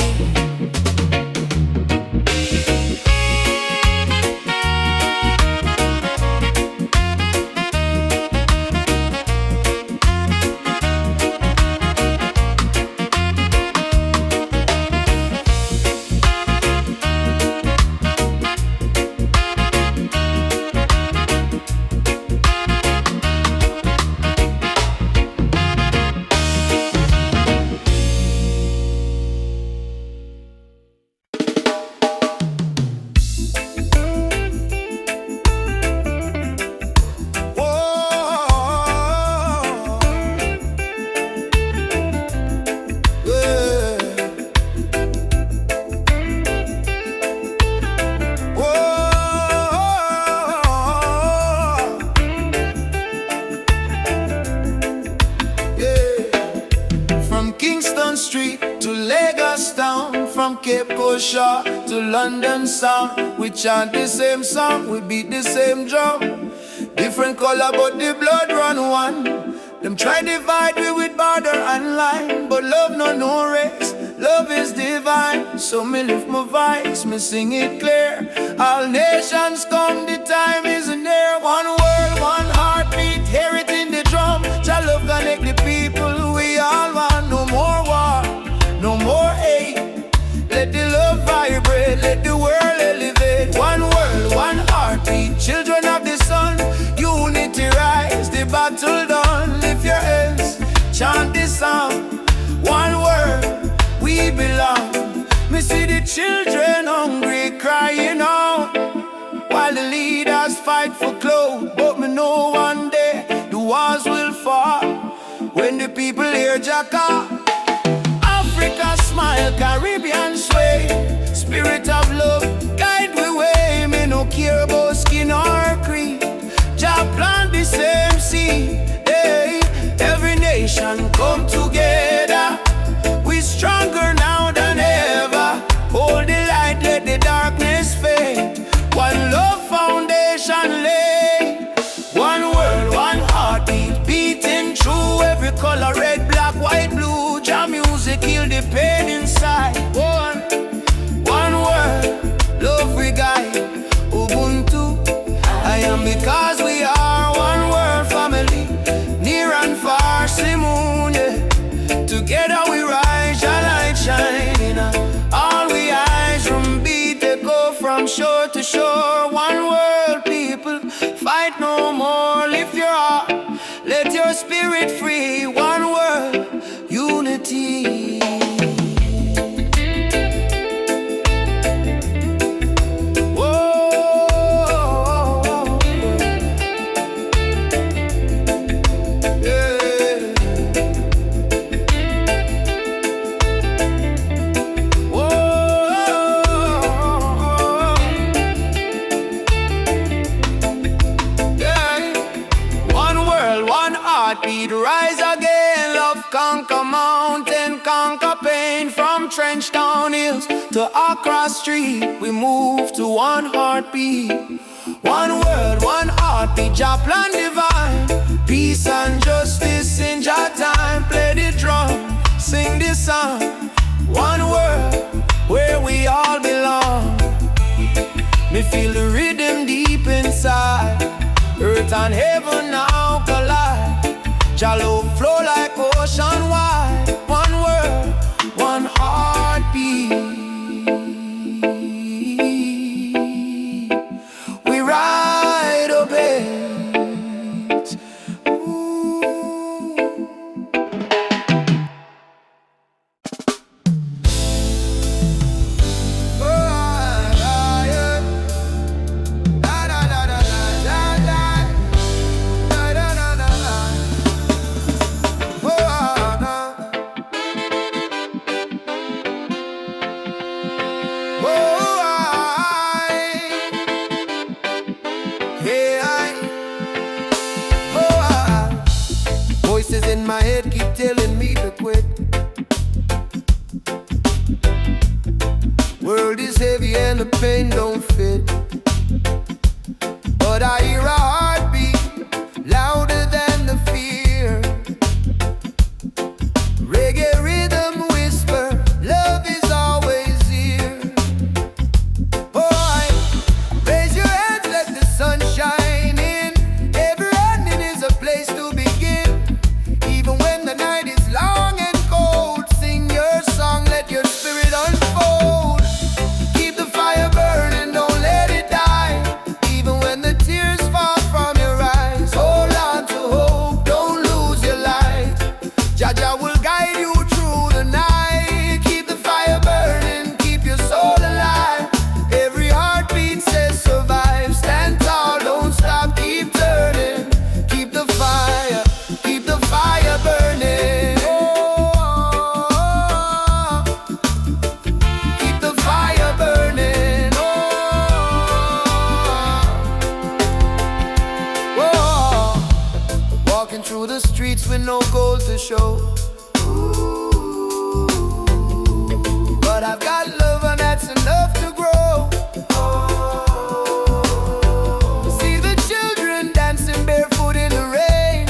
From Cape Coast Shore to London Sound, we chant the same song, we beat the same drum. Different color but the blood run one. Them try divide me with border and line, but love no race, love is divine. So me lift my voice, me sing it clear. All nations come, the time is near. One world, one heartbeat, hear it in the drum. Jah love connect the people, we all want. No more war, no more hate. Let the love vibrate, let the world elevate. One world, one heartbeat, children of the sun. Unity rise, the battle done. Lift your hands, chant this song. One world, we belong. Me see the children hungry, crying out, while the leaders fight for clothes. But me know one day the walls will fall when the people hear Jacka. Africa smile, Caribbean sway. Spirit of love, guide we way. Me no care about skin or creed. Jah plant the same seed. Hey, every nation come together. We stronger now than ever. Hold the light, let the darkness fade. One love foundation lay. One world, one heartbeat, beating through every color, red, black, white, blue. Jah music heal the pain inside. One word, love we guide. Ubuntu, I am because we are one world family. Near and far, Simoon, yeah. Together we rise, Jah light shining. All we eyes from beat, they go from shore to shore. One world, people, fight no more. Lift your heart, let your spirit free. One world, unity. Rise again, love conquer mountain, conquer pain. From Trench Town Hills to Accra Street, we move to one heartbeat. One world, one heartbeat, Jah plan divine. Peace and justice in Jah time. Play the drum, sing this song. One world, where we all belong. Me feel the rhythm deep inside. Earth and heaven now collide. Jah love flow like ocean wide. One world, one heartbeat. We ride a bit. Voices in my head keep telling me to quit. World is heavy and the pain don't fit. But I hear a heartbeat louder than the fear. Reggae rhythm whisper, love is always here. Boy, raise your hands, let the sun shine in. Every ending is a place to begin. Even when the night is long and cold, sing your song, let your spirit unfold. Keep the fire burning, don't let it die. Even when the tears fall from your eyes, hold on to hope, don't lose your light. Jah Jah will guide you through the night. Keep the fire burning, keep your soul alive. Every heartbeat says survive. Stand tall, don't stop, keep turning. Keep the fire burning. Oh, keep the fire burning. Oh, walking through the streets with no gold to show. But I've got love and that's enough to grow. See the children dancing barefoot in the rain.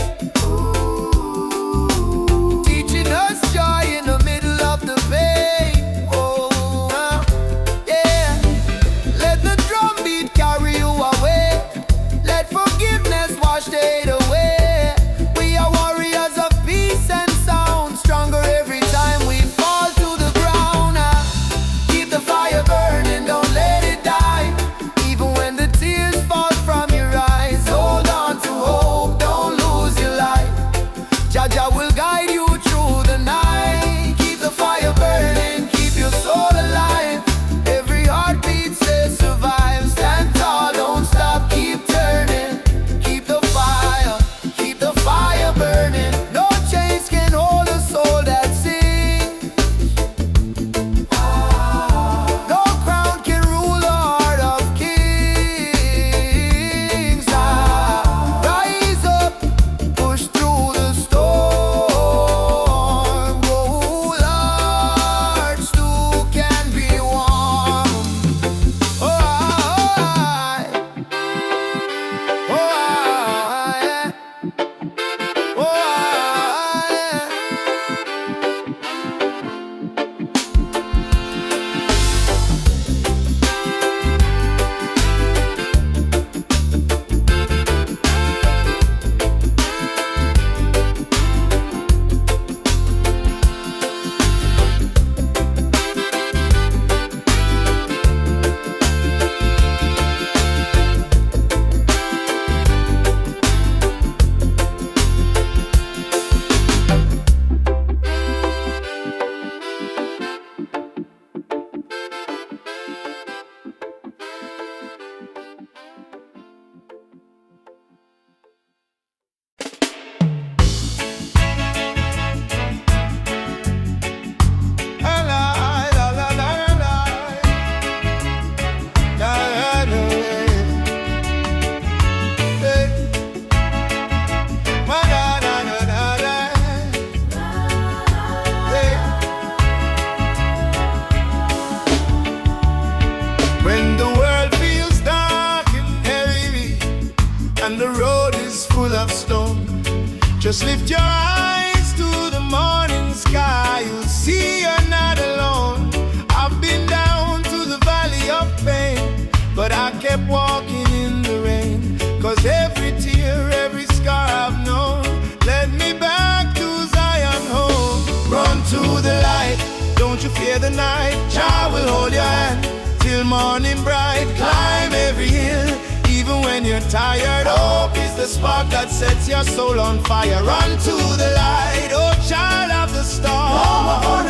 Just lift your eyes to the morning sky, you'll see you're not alone. I've been down to the valley of pain, but I kept walking in the rain. Cause every tear, every scar I've known led me back to Zion home. Run to the light, don't you fear the night. Jah will hold your hand till morning bright. Climb every hill, even when you're tired. Hope is the spark that sets your soul on fire. Run to the light, oh child of the storm.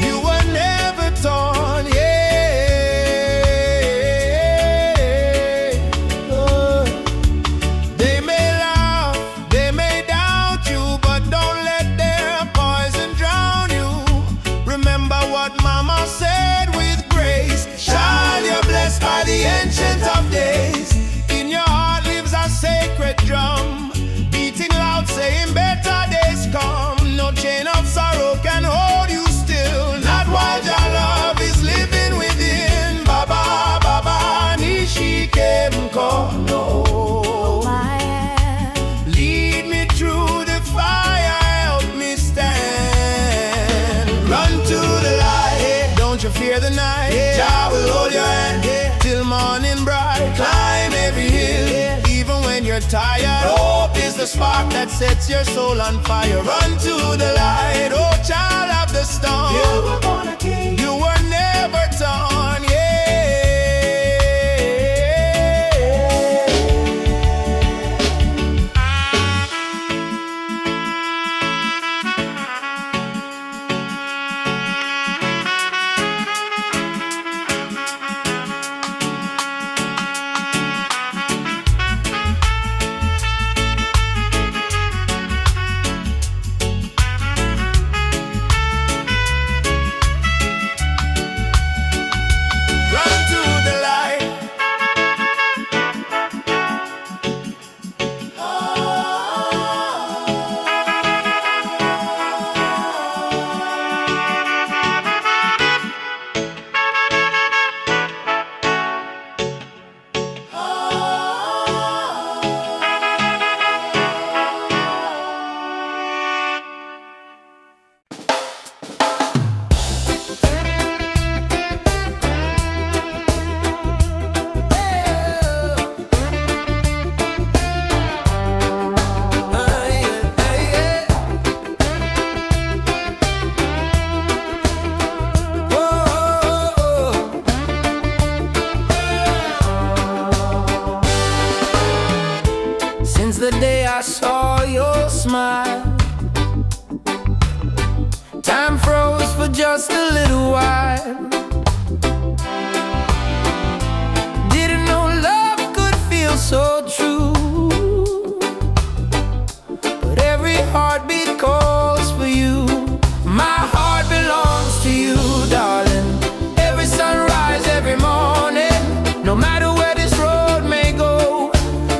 You were never torn, They may laugh, they may doubt you, but don't let their poison drown you. Remember what mama said with grace. Child, you're blessed by the Ancient of Days. In your heart lives a sacred drum, beating loud saying better days come. No chain of sorrow can hold you still, not while your love is living within. Baba, Baba, Nishike Mkono. Lead me through the fire, help me stand. Run to the light, don't you fear the night. Jah will hold your hand till morning bright. Climb every hill, even when you're tired. Hope is the spark that sets your soul on fire. Run to the light, oh child of the storm. You were born a king, you were never torn, the day I saw your smile, time froze for just a little while. Didn't know love could feel so true, but every heartbeat calls for you. My heart belongs to you, darling. Every sunrise, every morning, no matter where this road may go,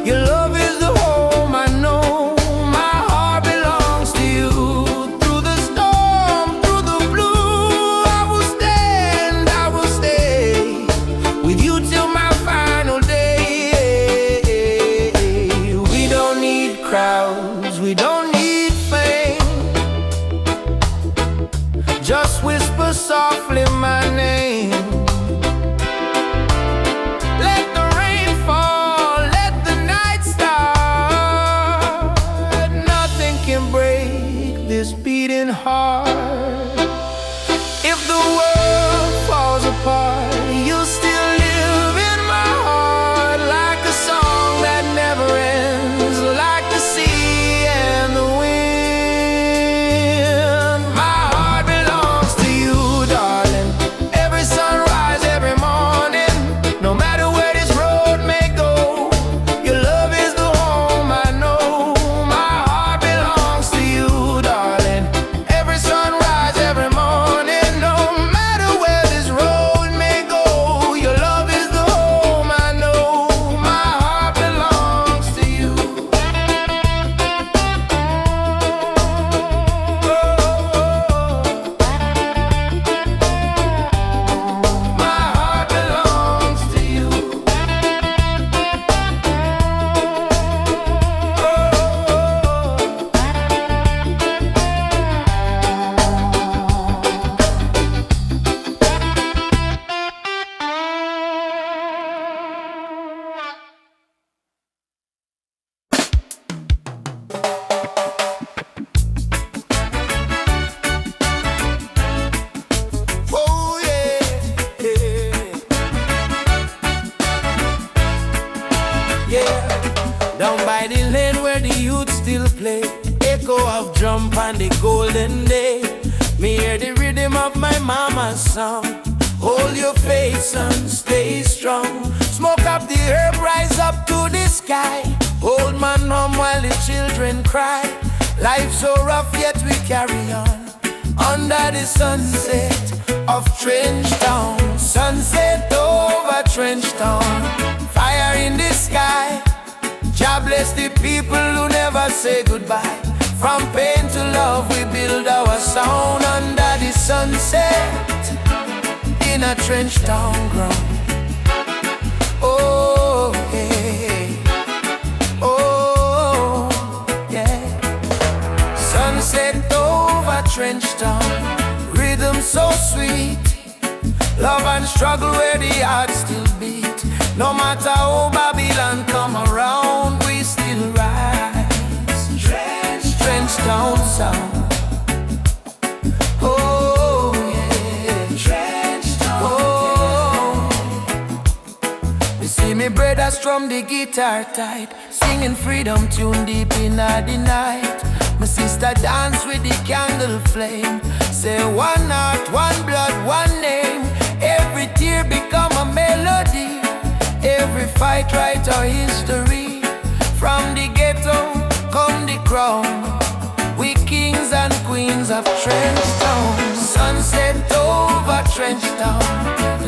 your love is the home I know. My heart belongs to you. Through the storm, through the blue, I will stand, I will stay with you till my final day. We don't need crowds, we don't need fame, just whisper softly my name. Let the rain fall, let the night start. Nothing can break this beating heart. If the world falls apart, you'll still live in my heart, like a song that never ends, like the sea and the wind. My heart belongs to you, darling. Every sunrise, every morning, no matter where this road may go, your love is the home I know. My heart belongs to you, darling. Every sunrise, every morning, no matter on the golden day. Me hear the rhythm of my mama's song. Hold your faith, son, stay strong. Smoke up the herb, rise up to the sky. Old man home while the children cry. Life so rough yet we carry on. Under the sunset of Trench Town. Sunset over Trench Town. Fire in the sky. God bless the people who never say goodbye. From pain to love we build our sound. Under the sunset in a Trench Town ground. Oh, hey. Oh, yeah. Sunset over Trench Town. Rhythm so sweet. Love and struggle where the heart still beat. No matter how Babylon come around, we still rise. Trench Town sound. Oh yeah, Trench Town. Oh, you see me brother strum the guitar tight, singing freedom tune deep in the night. My sister dance with the candle flame. Say one heart, one blood, one name. Every tear become a melody. Every fight write our history. From the ghetto come the crown. We kings and queens of Trench Town. Sunset over Trench Town.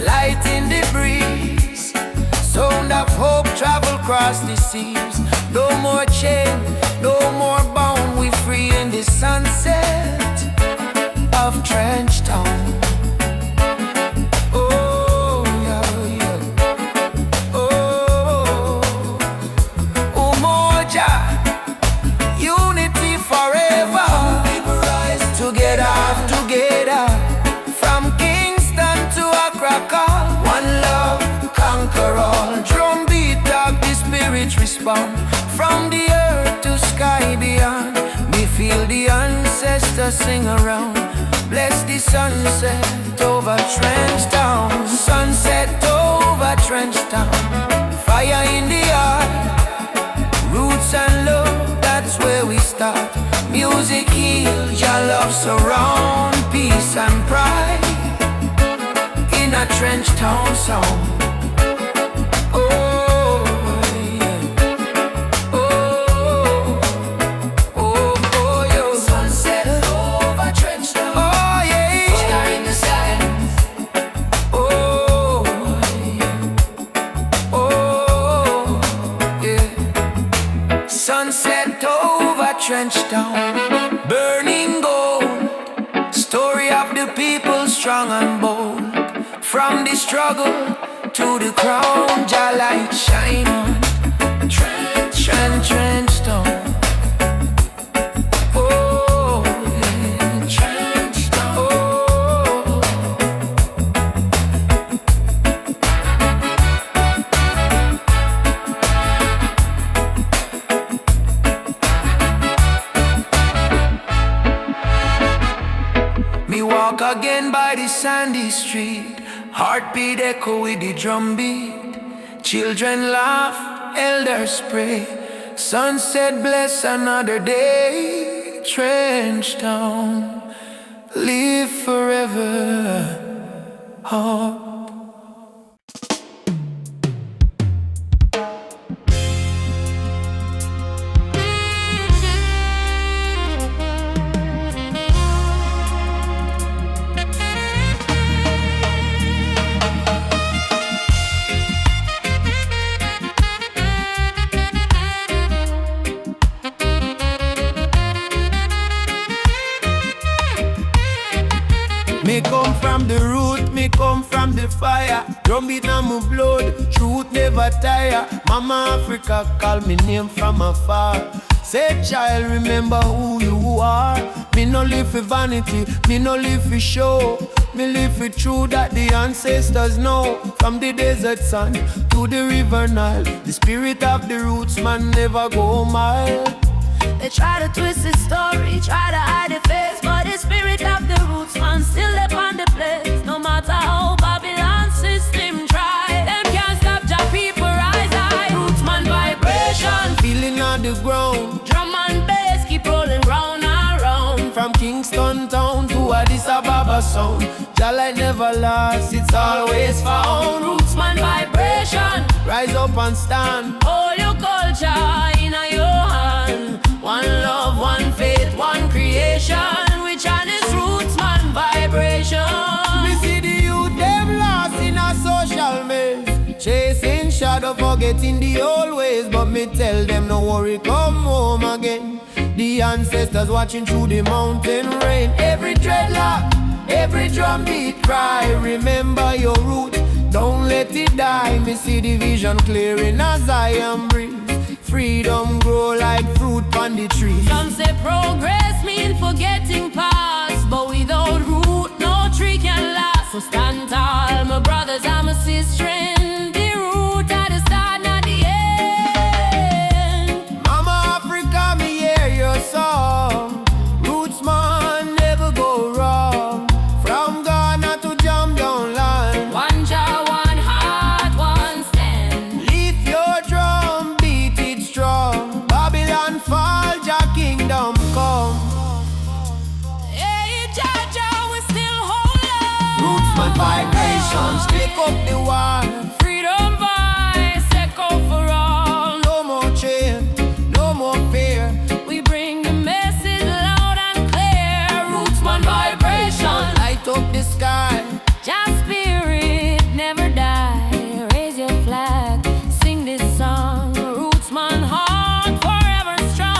Light in the breeze. Sound of hope travel across the seas. No more chain, no more bound. We free in the sunset of Trench Town. Oh, yeah, yeah. Oh, Umoja, unity forever. Together, from Kingston to Accra, one love conquer all. Drum beat up, the spirit respond. From the earth to sky beyond, we feel the ancestors sing around. Bless the sunset over Trench Town. Sunset over Trench Town. Fire in the heart. Roots and love, that's where we start. Music heals, your love surround. Peace and pride in a Trench Town song. Oh, yeah. Oh, oh, oh, yo. Sunset over Trench Town. Oh, yeah. Fire in the sky. Oh, yeah. Oh, yeah. Sunset over Trench Town. Burning gold. Story of the people strong and bold. From the struggle to the crown, Jah light shine on Trench Town. Oh, yeah. Trench Town. Oh. Me walk again by the sandy street. Heartbeat echo with the drum beat. Children laugh, elders pray. Sunset bless another day. Trench Town, live forever. Oh. Me come from the root, me come from the fire. Drum beat on my blood, truth never tire. Mama Africa call me name from afar. Say child, remember who you are. Me no live for vanity, me no live for show. Me live for truth that the ancestors know. From the desert sun to the river Nile, the spirit of the roots man never go mild. They try to twist the story, try to hide the face, but the spirit of the roots man still live on the place. No matter how Babylon system try, them can't stop Jah people rise high. Roots man vibration, feeling on the ground. Drum and bass keep rolling round and round. Kingston town to Addis Ababa sound. Jah light never lost, it's always found. Rootsman vibration, Rise up and stand. all your culture in your hand. One love, one faith, one creation. Which one is Rootsman vibration? Me see the youth them lost in a social maze, chasing shadow, forgetting the old ways. But me tell them no worry, come home again. The ancestors watching through the mountain rain. Every dreadlock, every drum beat cry, remember your root, don't let it die. Me see the vision clearing as I am breathe. Freedom grow like fruit on the tree. Some say progress mean forgetting past, but without root, no tree can last. So stand tall, my brothers and my sisters. The root at the start, not the end. Mama Africa, me hear your song. Roots man never go wrong. From Ghana to Jam down line. One jaw, one heart, one stand. Leave your drum, beat it strong. Babylon fall, Jah kingdom come. Hey, Jaja, we still hold on. Rootsman vibrations, pick up the one. Freedom voice, echo for all. No more chain, no more fear. We bring the message loud and clear. Rootsman vibration, Light up the sky. Jah spirit never die. Raise your flag, sing this song. Rootsman heart forever strong.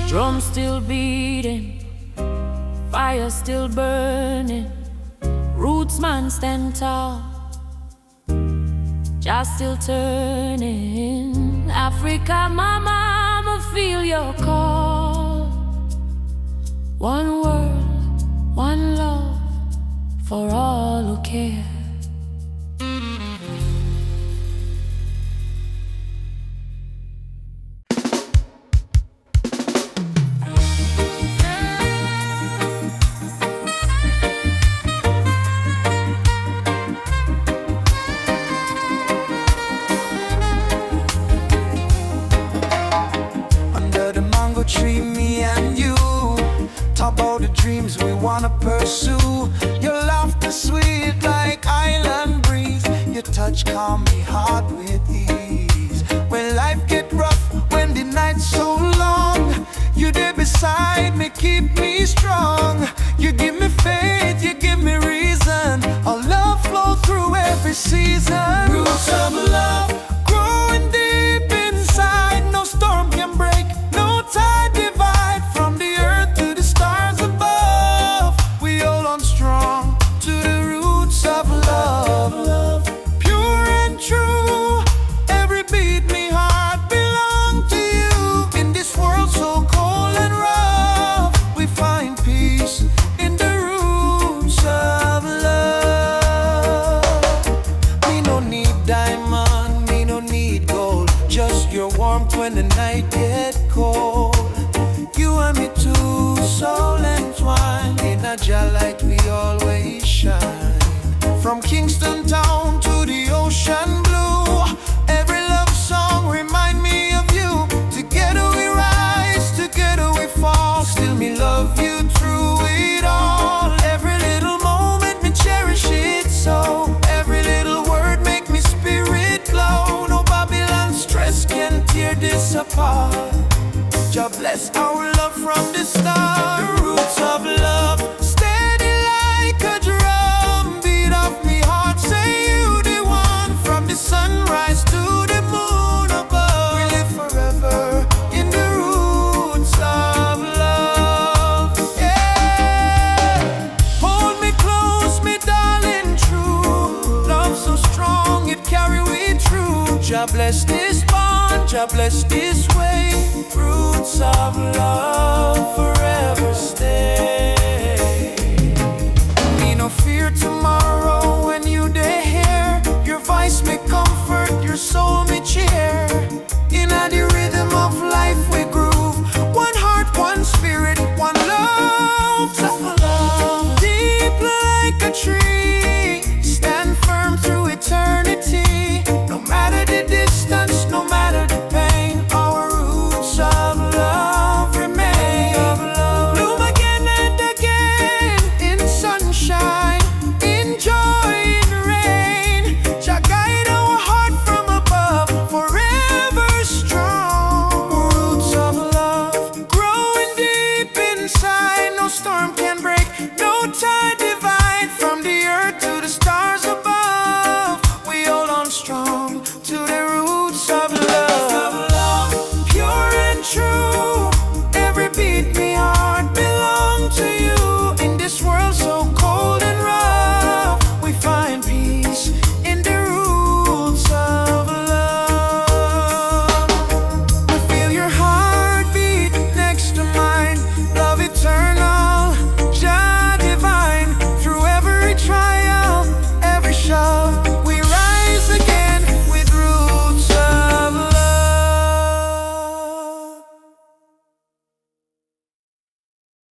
Drum still beating, fire still burning. Rootsman stand tall, just still turning. Africa, my mama, feel your call. One world, one love, for all who care. Under the mango tree, me and you talk about the dreams we wanna pursue. Your laughter sweet like island breeze. Your touch calm me heart with ease. When life get rough, when the night's so long, you there beside me, keep me strong. You give me faith, you give me reason. Our love flow through every season. Roots of love growing deep inside. No storm can break, no tide divide. From the earth to the stars above, we hold on strong to the roots of love. Pure and true, every beat me heart belong to you. In this world so cold and rough, we find peace in the roots of love. Me no need diamond, me no need gold, just your warmth when the night get cold. You and me too, soul entwined. In a Jah light we always shine. From Kingston town to the ocean blue, every love song remind me of you. Together we rise, together we fall. Still me love you through it all. Every little moment me cherish it so. Every little word make me spirit glow. No Babylon stress can tear this apart. Jah bless our love from the start. The roots of love, steady like a drum. Beat of me heart, say you the one. From the sunrise to the moon above, we live forever in the roots of love. Yeah. Hold me close, me darling, true. Love so strong, it carry we through. Jah bless this bond, Jah bless this way. Roots of love forever stay. Me no no fear tomorrow when you